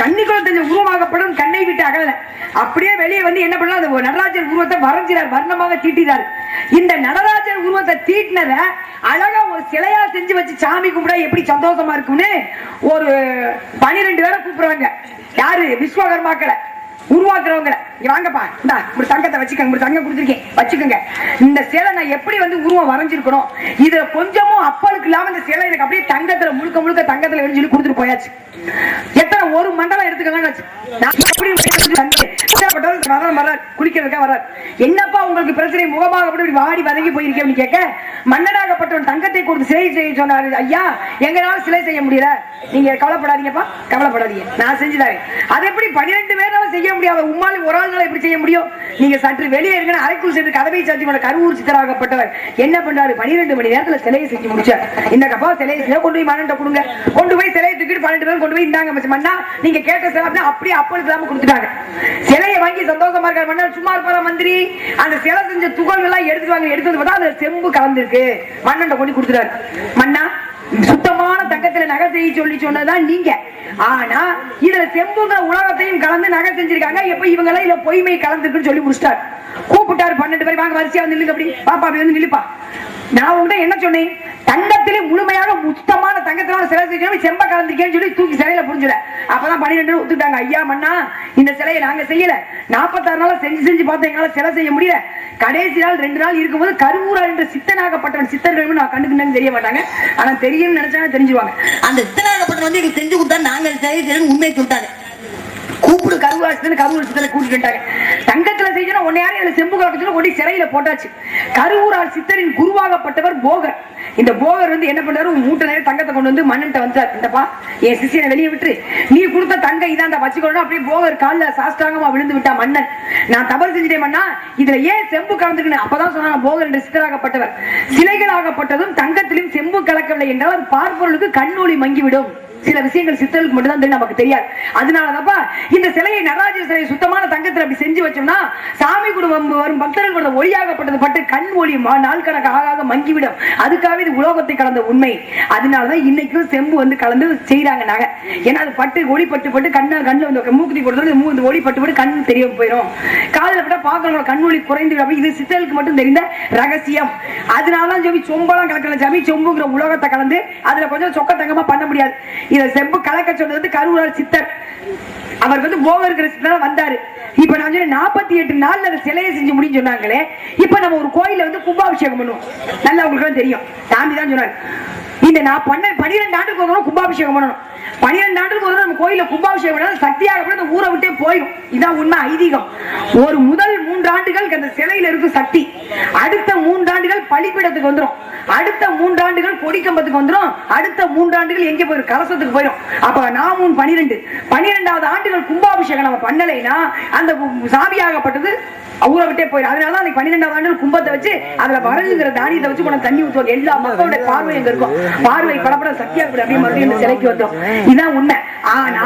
தண்ணிக்குள்ள தெரிஞ்ச உருவமாகப்படும் கண்ணை விட்டு அகல. அப்படியே வெளியே வந்து என்ன பண்ணலாம், அந்த நடராஜர் உருவத்தை வரைஞ்சிறார், வர்ணமாக தீட்டினார். இந்த நடராஜர் உருவத்தை தீட்டினத அழகா ஒரு சிலையா செஞ்சு வச்சு சாமி கும்பிட எப்படி சந்தோஷமா இருக்கும்னு ஒரு 12 பேரை கூப்பிடுவாங்க. யாரு? விஸ்வகர்மாக்களை உருவாக்குறவங்க. வாங்கப்பா, இந்த தங்கத்தை வச்சுக்கோங்க, தங்கம் கொடுத்துருக்கேன் வச்சுக்கோங்க. இந்த சேலை நான் எப்படி வந்து உருவம் வரைஞ்சிருக்கணும், இதுல கொஞ்சமும் அப்பளுக்கு இல்லாம இந்த சேலை எனக்கு அப்படியே தங்கத்துல முழுக்க தங்கத்துல சொல்லி கொடுத்துட்டு போயாச்சு. எத்தனை ஒரு மண்டலம் எடுத்துக்கோங்க. குளிக்கிறதுக்காக வர்றார். என்னப்பா உங்களுக்கு பிரச்சனை, முகமாக வாடி வதங்கி போயிருக்கேன்னு கேட்க, மன்னனாகப்பட்டவன் தங்கத்தை கொடுத்து சிலை செய்ய சொன்னாரு. ஐயா, எங்களால சிலை செய்ய முடியல, நீங்க கவலைப்படாதீங்கப்பா, கவலைப்படாதீங்க, நான் செஞ்சுதாரேன். அது எப்படி 12 பேரால செய்ய முடியாத உம்மால ஒரு ஆள் எப்படி செய்ய முடியும்? நீங்க சற்று வெளியே இருக்க அறைக்குள் சென்று கதவை சாத்தி கொண்ட கருவூர் சித்தராகப்பட்டவர் என்ன பண்றாரு, 12 மணி நேரத்துல சிலையை செஞ்சு முடிச்சார். இந்த கப்பா சிலையை கொண்டு போய் மண்ணை கொடுங்க, கொண்டு போய் சிலையை தூக்கிட்டு 12 பேர் கொண்டு போய் இந்தாங்க மண்ணா, நீங்க கேட்ட சிலை அப்படியே அப்பளுக்கு இல்லாம கொடுத்துட்டாங்க. சிலையை வாங்கி சந்தோஷமா இருக்காரு மன்னர். சும்மா இருப்பாரா மந்திரி? அந்த சிலை செஞ்ச துகள் எல்லாம் எடுத்துட்டு வாங்க. எடுத்து வந்து பார்த்தா அதுல செம்பு கலந்துருக்கு. மண்ணை கொண்டு கொடுத்துட்டாரு. மன்னா, சுத்தமான தங்கத்துல நகை செய்ய சொல்லி சொன்னதான் நீங்க. ஆனா இதுல செம்புங்கிற உலகத்தையும் கலந்து நகை செஞ்சிருக்காங்க. எப்ப இவங்க எல்லாம் இதுல பொய்மை கலந்துருக்குன்னு சொல்லி முடிச்சிட்டாரு. கூப்பிட்டாரு 12 பேர், வாங்க வரிசையா வந்து நில்லுங்க. அப்படி பாப்பா அப்படி வந்து நில்லுப்பா. நான் உங்ககிட்ட என்ன சொன்னேன்? தங்கத்திலே முழுமையாக சுத்தமான தங்கத்தினால சிலை செஞ்சு செம்ப கலந்துருக்கேன்னு சொல்லி தூக்கி சிலையில புரிஞ்சுல. அப்பதான் 12 ஒத்துட்டாங்க. ஐயா மன்னா, இந்த சிலையை நாங்க செய்யல. 46 நாள் செஞ்சு பார்த்தோம், எங்களால சிலை செய்ய முடியல. கடைசி நாள் 2 நாள் இருக்கும்போது கருவூரார் என்ற சித்தனாகப்பட்டவன், சித்தர்கள் நான் கண்டுக்குன்னு தெரிய மாட்டாங்க, ஆனா தெரியும் நினைச்சாங்க தெரிஞ்சுவாங்க. அந்த சித்தனாகப்பட்டவன் வந்து எங்களுக்கு செஞ்சு கொடுத்தா நாங்க சிலை உண்மையை சொல்லிட்டாங்க. கூப்பிடு கருவூரார் சித்தனை கூட்டிட்டாங்க. தங்கத்துல செய்யணும் உன்னை யாரும் இதுல செம்பு கலக்கத்துல கொண்டு சிறையில போட்டாச்சு. கருவூரார் சித்தரின் குருவாகப்பட்டவர் போகர். இந்த போகர் வந்து என்ன பண்றாரு? மூட்டை நிறைய தங்கத்தை கொண்டு வந்து மன்னன்ட்ட வந்தார். இந்தப்பா என் சிஷியனை வெளியே விட்டு நீ கொடுத்த தங்க இதான் வச்சுக்கணும். அப்படியே போகர் காலில் சாஷ்டாங்கமா விழுந்து விட்டா மன்னன். நான் தவறு செஞ்சுட்டேன் மன்னா, இதுல ஏன் செம்பு கலந்துக்கணும்? அப்பதான் சொன்னாங்க போகர் என்று சித்தராகப்பட்டவர், சிலைகளாகப்பட்டதும் தங்கத்திலும் செம்பு கலக்கவில்லை என்றால் அது பார்ப்பவர்களுக்கு கண்ணொளி மங்கிவிடும். சில விஷயங்கள் சித்தர்களுக்கு மட்டும் தான் தெரியும், நமக்கு தெரியாது. அதனாலதான்ப்பா இந்த சிலையை, நடராஜர் சிலையை சுத்தமான தங்கத்தில் அப்படி செஞ்சு வச்சோம்னா சாமி குடும்பம் வரும் பக்தர்கள் ஒளியாகப்பட்டது பட்டு கண் ஒளி நாள் கணக்கு ஆக மங்கிவிடும். அதுக்காக இது உலோகத்தை கலந்த உண்மை. அதனாலதான் இன்னைக்கும் செம்பு வந்து கலந்து செய்யறாங்க நகை. ஏன்னா அது பட்டு ஒளி பட்டு பட்டு கண்ணில் வந்து மூக்குத்தி கொடுத்தது ஒளி பட்டு பட்டு கண் தெரிய போயிடும். காலில் பட்டா பார்க்கறவங்களோட கண் ஒளி குறைந்து. இது சித்தர்களுக்கு மட்டும் தெரிந்த ரகசியம். அதனாலதான் சொல்லி சொம்பெல்லாம் கலக்கல சாமி. சொம்புங்கிற உலோகத்தை கலந்து அதுல கொஞ்சம் சொக்க தங்கமா பண்ண முடியாது. இத செம்பு கலக்க சொன்னது கருவூரார் சித்தர். அவர் வந்து போகர் சித்தர் வந்தாரு. இப்ப நான் சொன்னேன் 48 நாள்ல அந்த சிலையை செஞ்சு முடியும் சொன்னாங்களே. இப்ப நம்ம ஒரு கோயில வந்து கும்பாபிஷேகம் பண்ணுவோம். நல்லா உங்களுக்கு தெரியும், சாமி தான் சொன்னாரு. இந்த நான் பண்ண 12 ஆண்டுக்கு ஒரு கும்பாபிஷேகம் பண்ணணும். 12 ஆண்டுக்கு ஒரு நம்ம கோயில கும்பாபிஷேகம் பண்ணா சக்தியாக அந்த ஊரை விட்டே போயிடும். இதான் உண்மை, ஐதீகம். ஒரு முதல் 3 ஆண்டுகள் அந்த சிலையில இருக்கும் சக்தி. அடுத்த 3 ஆண்டுகள் பலிப்பீடத்துக்கு வந்துடும். அடுத்த 3 ஆண்டுகள் கொடிக்கம்பத்துக்கு வந்துடும். அடுத்த 3 ஆண்டுகள் எங்க போயிடும்? கலசத்துக்கு போயிடும். அப்ப நாமும் 12வது ஆண்டுகள் கும்பாபிஷேகம் நம்ம பண்ணலைன்னா அந்த சாமியாகப்பட்டது ஊரை விட்டே போயிடும். அதனால 12வது ஆண்டு கும்பத்தை வச்சு அதுல வரணுங்கிற தானியத்தை வச்சு கொண்டு தண்ணி ஊற்றுவாங்க. எல்லா மக்களோட பார்வை எங்க இருக்கும்? பார்வை படப்பட சக்தியா அப்படியே மறுபடியும் சிலைக்கு வந்தோம். இதுதான் உண்மை. ஆனா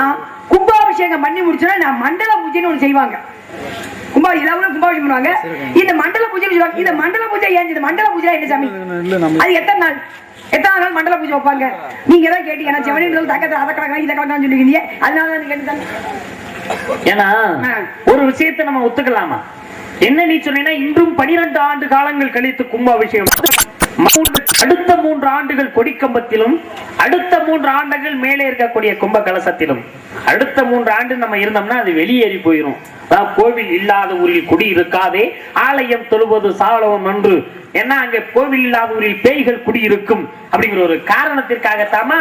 கும்பாபிஷேகம் பண்ணி முடிச்சோன்னா நான் மண்டல பூஜைன்னு ஒண்ணு செய்வாங்க. கும்பாபிஷேகம் பண்ணுவாங்க. இந்த மண்டல பூஜை சொல்லுவாங்க. இந்த மண்டல பூஜை ஏன்? மண்டல பூஜை என்ன சாமி? அது எத்தனை நாள் மண்டல பூஜை வைப்பாங்க? நீங்க தான் கேட்டீங்க. செவனின் தக்கத்தை அதை கலக்கலாம் இதை கலக்கலாம் சொல்லிருக்கீங்க. அதனால நீங்க கேட்டு ஏன்னா ஒரு விஷயத்தை நம்ம ஒத்துக்கலாமா? என்ன நீ சொன்னீங்கன்னா இன்றும் 12 ஆண்டு காலங்கள் கழித்து கும்பாபிஷேகம், அடுத்த 3 ஆண்டுகள் கொடிக்கம்பத்திலும், அடுத்த 3 ஆண்டுகள் மேலே இருக்கக்கூடிய கும்ப கலசத்திலும், அடுத்த 3 ஆண்டு நம்ம இருந்தோம்னா அது வெளியேறி போயிடும். கோவில் இல்லாத ஊரில் குடி இருக்காதே, ஆலயம் தொழுவது சாலவம் நன்று. ஏன்னா அங்க கோவில் இல்லாத ஊரில் பேய்கள் குடி இருக்கும் அப்படிங்கிற ஒரு காரணத்திற்காகத்தாமா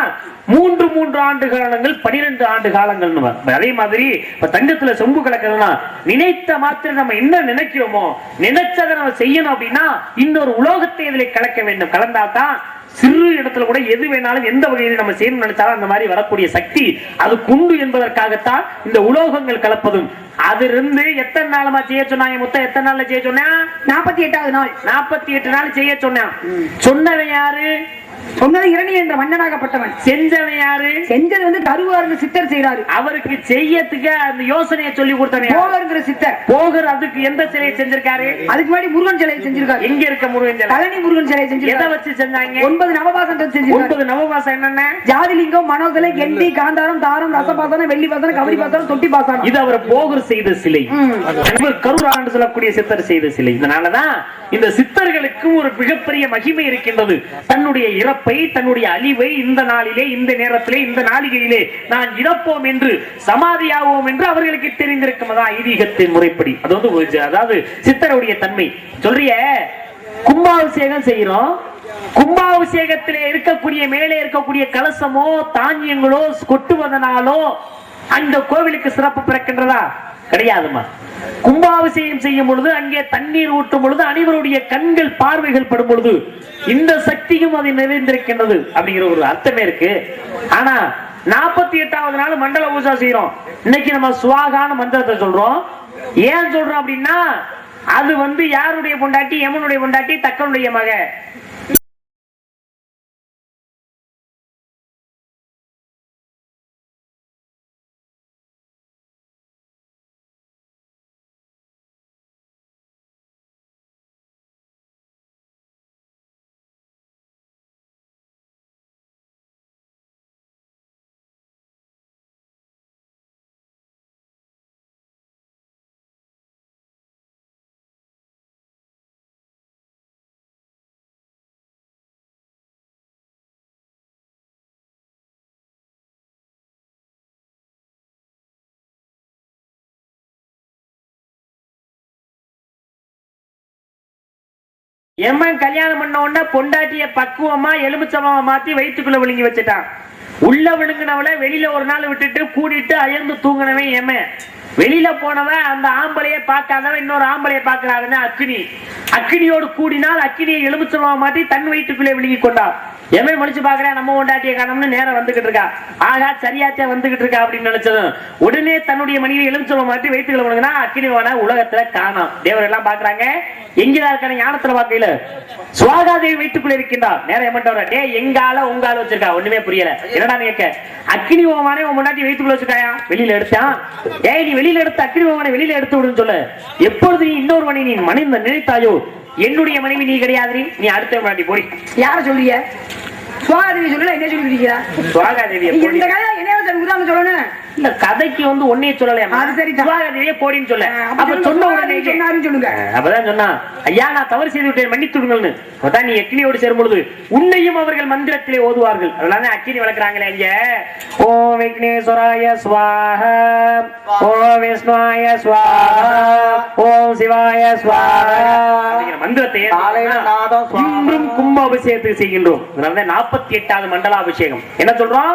3 ஆண்டு காலங்கள் 12 ஆண்டு காலங்கள். அதே மாதிரி இப்ப தங்கத்துல சொம்பு கலக்கிறதுனா நினைத்த மாத்திரம் நம்ம என்ன நினைக்கிறோமோ நினைச்சதை நம்ம செய்யணும். அப்படின்னா இன்னொரு உலோகத்தை இதில் கலக்க வேண்டும். கலந்தாதான் சிறு இடத்துல கூட எது வேணாலும் எந்த வகையிலும் நம்ம செய்யணும் நினைச்சாலும் அந்த மாதிரி வரக்கூடிய சக்தி அது குண்டு என்பதற்காகத்தான் இந்த உலோகங்கள் கலப்பதும். அது இருந்து எத்தனை நாளமா செய்ய சொன்னாங்க? மொத்தம் எத்தனை நாள்ல செய்ய சொன்னா? 48வது நாள். 48 நாள் செய்ய சொன்னான். சொன்னவன் யாரு? சொன்னது இரணி என்ற மன்னனாகப்பட்டவன். செஞ்சவன் யாரு? செஞ்சது வந்து கருவூரார் சித்தர் செய்யறாரு. அவருக்கு செய்யறதுக்கு அந்த யோசனையை சொல்லி கொடுத்தவன் போகர் சித்தர். போகர் அதுக்கு எந்த சிலையை செஞ்சிருக்காரு? அதுக்கு முன்னாடி முருகன் சிலையை செஞ்சிருக்காரு. எங்க இருக்க முருகன் சிலை? பழனி முருகன் சிலையை செஞ்சிருக்காரு. எதை வச்சு செஞ்சாங்க? 9 நவபாசம் செஞ்சிருக்காரு. 9 நவபாசம் என்னென்ன? ஜாதிலிங்கம், மனோதலை, கெண்டி, காந்தாரம், தாரம், ரசபாசனம், வெள்ளி பாசனம், கவரி பாசனம், தொட்டி பாசனம். இது அவர் போகர் செய்த சிலை. கருவூரார் சொல்லக்கூடிய சித்தர் செய்த சிலை. இதனாலதான் இந்த சித்தர்களுக்கு ஒரு மிகப்பெரிய மகிமை இருக்கின்றது. தன்னுடைய இறப்பை, தன்னுடைய அழிவை இந்த நாளிலே, இந்த நேரத்திலே, இந்த நாளிகையிலே நான் இறப்போம் என்று, சமாதியாவோம் என்று அவர்களுக்கு தெரிந்திருக்கும். அதான் ஐதீகத்தின் முறைப்படி. அதாவது சித்தருடைய தன்மை. சொல்றிய கும்பாபிஷேகம் செய்யறோம். கும்பாபிஷேகத்திலே இருக்கக்கூடிய மேலே இருக்கக்கூடிய கலசமோ தானியங்களோ கொட்டுவதனாலோ அந்த கோவிலுக்கு சிறப்பு பிறக்கின்றதா? கிடையாதுமா. கும்பாபிஷேகம் செய்யும் பொழுது அங்கே தண்ணீர் ஊற்றும் பொழுது அனைவருடைய கண்கள் பார்வைகள் படும் பொழுது இந்த சக்தியும் அது நிறைந்திருக்கின்றது அப்படிங்கிற ஒரு அர்த்தமே இருக்கு. ஆனா 48வது நாள் மண்டல பூஜை செய்யறோம். இன்னைக்கு நம்ம சுவாகான மந்திரத்தை சொல்றோம். ஏன் சொல்றோம் அப்படின்னா அது வந்து யாருடைய பொண்டாட்டி? யமனுடைய பொண்டாட்டி, தக்கனுடைய மக. எம்மன் கல்யாணம் பண்ண உடனே பொண்டாட்டிய பக்குவமா எலுமிச்சமா மாத்தி வயிற்றுக்குள்ள விழுங்கி வச்சுட்டான். உள்ள விழுங்கினவள வெளியில ஒரு நாள் விட்டுட்டு கூட்டிட்டு அயர்ந்து தூங்கினவன் எமன். வெளியில போனவன் அந்த ஆம்பளைய பார்க்காதவன் இன்னொரு ஆம்பளைய பார்க்கிறாருன்னு அக்கினி. அக்கினியோடு கூடினால் அக்கினியை எலுமிச்சமா மாத்தி தன் வயிற்றுக்குள்ளே விழுங்கி கொண்டான். எவன் முடிச்சு பாக்குறேன் நம்ம கொண்டாட்டிய காணோம்னு நேரம் வந்துகிட்டு இருக்கா. ஆகா சரியாச்சா வந்துகிட்டு இருக்கா அப்படின்னு நினைச்சதும் உடனே தன்னுடைய மனைவி எலுமிச்சமா மாத்தி வயிற்றுக்குள்ள விழுங்கினா அக்கினிவான உலகத்துல காணோம். தேவர் எல்லாம் பாக்குறாங்க. எங்கதான் இருக்கான ஞானத்துல வாக்கையில சுவாகாதேவி வயிற்றுக்குள்ள இருக்கின்றார். நேரம் எமன்டவர டே எங்கால உங்கால வச்சிருக்கா. ஒண்ணுமே புரியல. என்னடா கேட்க அக்கினி ஓமானே உன் முன்னாடி வயிற்றுக்குள்ள வச்சிருக்காயா? வெளியில எடுத்தான். ஏய் நீ வெளியில எடுத்து அக்கினி ஓமானை வெளியில எடுத்து விடுன்னு சொல்ல. எப்பொழுது நீ இன்னொருவனை நீ மனைவி நினைத்தாயோ என்னுடைய மனைவி நீ கிடையாது. நீ அடுத்த முன்னாடி போடி. யார சொல்றீங்க? சுவாகாதேவி சொல்லல என்ன சொல்லி இருக்கீங்க? சுவாகாதேவி இந்த கதை என்ன உதாரணம் சொல்லணும். இல்ல கதைக்கு வந்து ஒன்னே சொல்லலையா? அது சரி. சுவாகாதேவியே போடின்னு சொல்ல. அப்ப சொன்ன உடனே சொன்னாருன்னு சொல்லுங்க. அப்பதான் சொன்னா ஐயா நான் தவறு செய்து விட்டேன் மன்னித்து விடுங்கள்னு. அதான் நீ அக்கினியோடு சேரும் பொழுது உன்னையும் அவர்கள் மந்திரத்திலே ஓதுவார்கள். அதனால அக்கினி வளர்க்கிறாங்களே இங்க. ஓம் விக்னேஸ்வராய ஸ்வாஹா, ஓம் விஷ்ணுவாய ஸ்வாஹா, ஓம் சிவாய ஸ்வாஹா மந்திரத்தை இன்றும் கும்ப அபிஷேகத்துக்கு செய்கின்றோம். அதனால 48வது மண்டலாபிஷேகம். என்ன சொல்றோம்?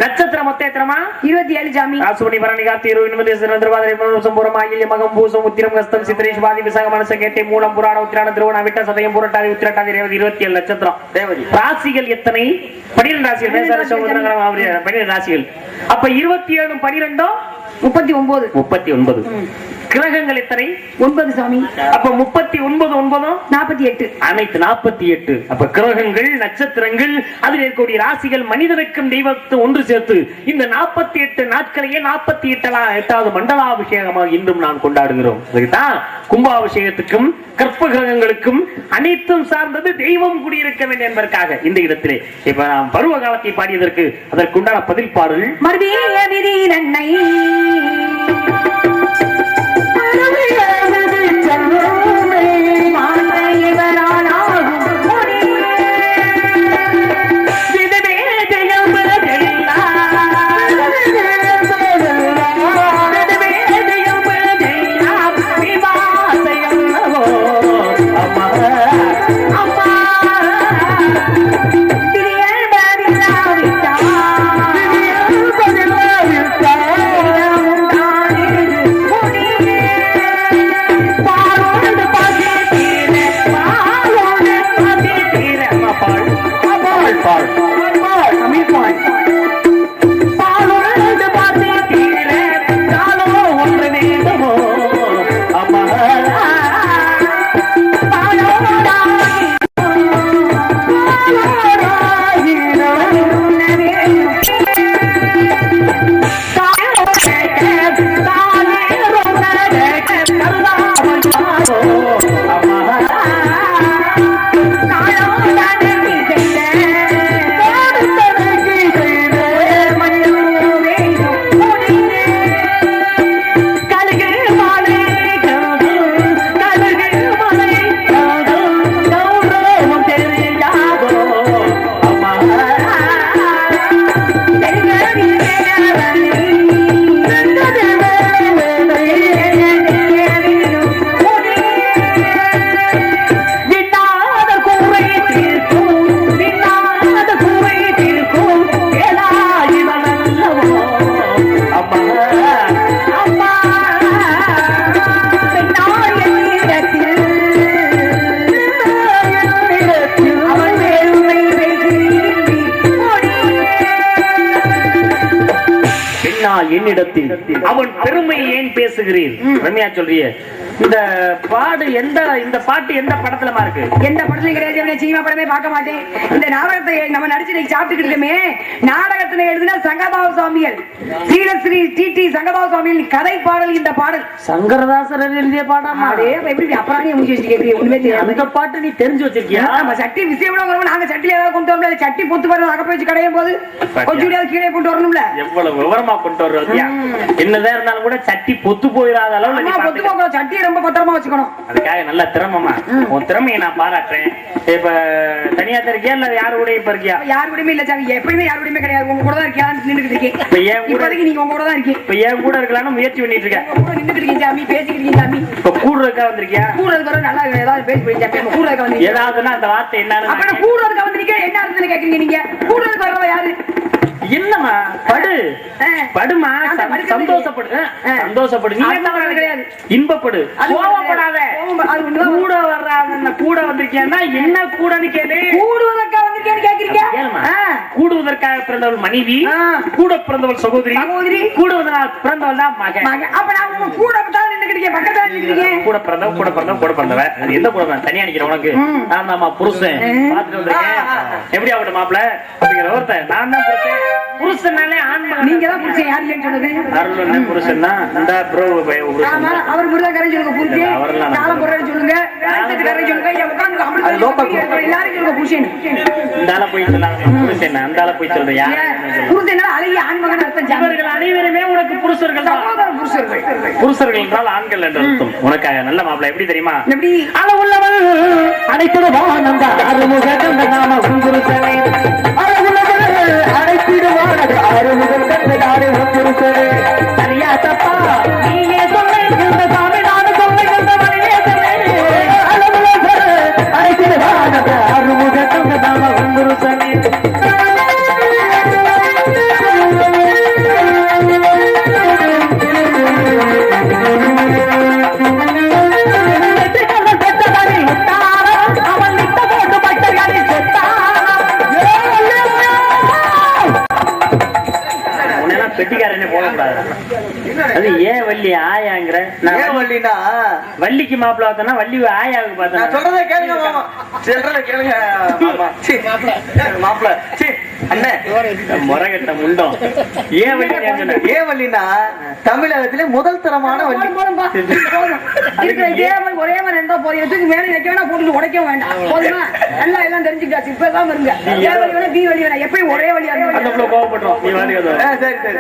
நட்சத்திரம் மொத்த எத்தனமா? 27 சாமி. ஆசுபனி பரணி கார்த்திகை ரோஹிணி திருவாதிரை பூசம் ஆயில்ய மகம் பூசம் உத்திரம் கஸ்தம் சித்திரை சுவாதி விசாக மனச கேட்டை மூலம் புராண உத்திராட திருவோண விட்ட சதயம் புரட்டாதி உத்திரட்டாதி ரேவதி 27 நட்சத்திரம். ராசிகள் எத்தனை? 12 ராசிகள். 12 ராசிகள். அப்ப 27 12 39. கிரகங்கள் எத்தனை? 9 சாமி. அப்ப 39 9 48. அனைத்து 48. அப்ப கிரகங்கள் நட்சத்திரங்கள் அதில் இருக்கக்கூடிய ராசிகள் மனிதனுக்கும் தெய்வத்தை ஒன்று சேர்த்து இந்த 48 நாட்களையே 48வது மண்டலாபிஷேகமாக இன்றும் நான் கொண்டாடுகிறோம். அதுதான் கும்பாபிஷேகத்துக்கும் கற்ப கிரகங்களுக்கும் அனைத்தும் சார்ந்தது தெய்வம் குடியிருக்க வேண்டும் என்பதற்காக இந்த இடத்திலே இப்ப நாம் பருவ காலத்தை பாடியதற்கு அதற்குண்டான பதில் பாடல் என்னிடத்தில் அவன் பெருமை ஏன் பேசுகிறீர்? ரம்யா சொல்றிய இந்த பாடு இந்த பாட்டு எந்த படத்துலமா இருக்கு? எந்த படத்துலயும் கிடையாது. சினிமா படமே பார்க்க மாட்டேன். இந்த நாடகத்தை நம்ம நடிச்சு சாப்பிட்டுக்கிட்டுமே நாடகத்துல எழுதின சங்கபாவ சுவாமிகள் ஸ்ரீலஸ்ரீ டி சங்கபாவ சுவாமிகள் கதை பாடல். இந்த பாடல் சங்கரதாசர் எழுதிய பாடம். எப்படி அப்புறம் முடிச்சு வச்சிருக்கீங்க? ஒண்ணுமே தெரியாது. அந்த பாட்டு நீ தெரிஞ்சு வச்சிருக்கியா? நம்ம சட்டி விஷயம் நாங்க சட்டில ஏதாவது கொண்டு வரல. சட்டி பொத்து வர அகப்ப வச்சு கடையும் போது கொஞ்சம் கீழே கொண்டு வரணும்ல. எவ்வளவு விவரமா கொண்டு வர்றது. என்னதான் இருந்தாலும் கூட சட்டி பொத்து போயிடாத அளவு பொத்து போக சட்டி ரொம்ப பத்திரமா வச்சுக்கணும். அதுக்காக நல்ல திறமமா உன் திறமையை நான் பாராட்டுறேன். இப்ப தனியா இருக்கியா இல்ல யாரு கூட இப்ப இருக்கியா? யாரு கூடயுமே இல்ல சாமி, எப்பயுமே யாரு கூடயுமே கிடையாது. உங்க கூட தான் இருக்கியான்னு நின்னுட்டு இருக்கேன். இப்ப ஏன் கூட இப்போதைக்கு நீங்க உங்க கூட தான் இருக்கீங்க. இப்ப ஏன் கூட இருக்கலாம்னு முயற்சி பண்ணிட்டு இருக்கேன். உங்க கூட நின்னுட்டு இருக்கீங்க சாமி, பேசிக்கிட்டு இருக்கீங்க சாமி. இப்ப கூடுறதுக்கா வந்திருக்கியா? கூடுறதுக்கு வர நல்லா ஏதாவது பேசி போய் சாமி. நம்ம கூடுறதுக்கு வந்து ஏதாவதுன்னா அந்த வார்த்தை என்னன்னு அப்ப நான் கூடுறதுக்கு வந்திருக்கீங்க, என்ன அர்த்தத்துல கேக்குறீங்க நீங்க? கூடுறதுக்கு வரவ யாரு? என்னமா படு படுமா, சந்தோஷப்படு சந்தோஷப்படு, நீ என்ன வர்றது கிடையாது, இன்பப்படு, கோவப்படாத. கூட வர்றாங்க, கூட வந்திருக்கியா என்ன கூடன்னு கேளு. கூடுவதற்காக வந்திருக்கேன்னு கேக்குறீங்க? கூடுவதற்காக பிறந்தவள் மனைவி, கூட பிறந்தவள் சகோதரி, கூடுவதனால் பிறந்தவள் தான் மகன். அப்ப நான் உங்க கூட தான் நின்னுக்கிட்டீங்க, பக்கத்துல நின்னுக்கிட்டீங்க. கூட பிறந்தவ கூட பிறந்தவ கூட பிறந்தவ, அது எந்த கூட தனியா நிக்கிற உனக்கு? நான் தான் புருஷன் பாத்துட்டு வந்திருக்கேன். எப்படி ஆகட்டும் மாப்பிள்ள அப்படிங்கிற ஒருத்தன் நான் தான் புருஷன். புருஷனாலே ஆண்மகன். நீங்க தான் புருஷன், யாரு இல்லைன்னு சொன்னது? அருள் புருஷன் தான். இந்த ப்ரோ ஆமா, அவர் முருகக்காரன் சொல்லுங்க புருஷன், காலம்புறன்னு சொல்லுங்க, காலத்துக்காரன் சொல்லுங்க, என் உட்கார்ந்து அப்படி எல்லாரும் சொல்லுங்க புருஷன். இந்தால போய் சொல்லாங்க புருஷன், அந்தால போய் சொல்ற யாரு புருஷன் அழகிய ஆண்மகன் அர்த்தம். இவர்கள் அனைவருமே உனக்கு புருஷர்கள் தான். புருஷர்கள் புருஷர்கள் என்றால் ஆண்கள் என்று அர்த்தம். உனக்கு நல்ல மாப்பிள்ள எப்படி தெரியுமா? எப்படி அளவுள்ளவள் அனைத்திடுவான் அந்த அறுமுக கந்த நாம புருஷனே, அளவுள்ளவள் அனைத்திடுவான் அறுமுக கந்த நாம புருஷனே. சரியா தப்பா நீயே சொல்ல சாமி, நானும் சொல்ல மனையே அளவுள்ளவள் அனைத்திடுவான் அந்த அறுமுக கந்த நாம புருஷனே. பெட்டிக்காரனே போடக்கூடாது. அது ஏன் வள்ளி ஆயாங்கிற? வள்ளினா வள்ளிக்கு மாப்பிள்ள பார்த்தனா வள்ளி ஆயாவுக்கு பார்த்தா சொல்றதை கேளுங்க மாமா, சொல்றதை கேளுங்க மாப்பிள்ள. அண்ணே முறகட்ட முண்டம். ஏன் வள்ளி? ஏன் வள்ளினா தமிழகத்திலே முதல் தரமான வள்ளி. ஒரே மாதிரி இருந்தா போதும், எதுக்கு மேலே வைக்க வேணா, போட்டு உடைக்க வேண்டாம், போதுமா? எல்லாம் எல்லாம் தெரிஞ்சுக்கிட்டாச்சு. இப்பதான் இருங்க, ஏ வழி வேணா பி வழி வேணா, எப்பயும் ஒரே வழியா அந்த கோவப்படுறோம். நீ வாடி. சரி சரி.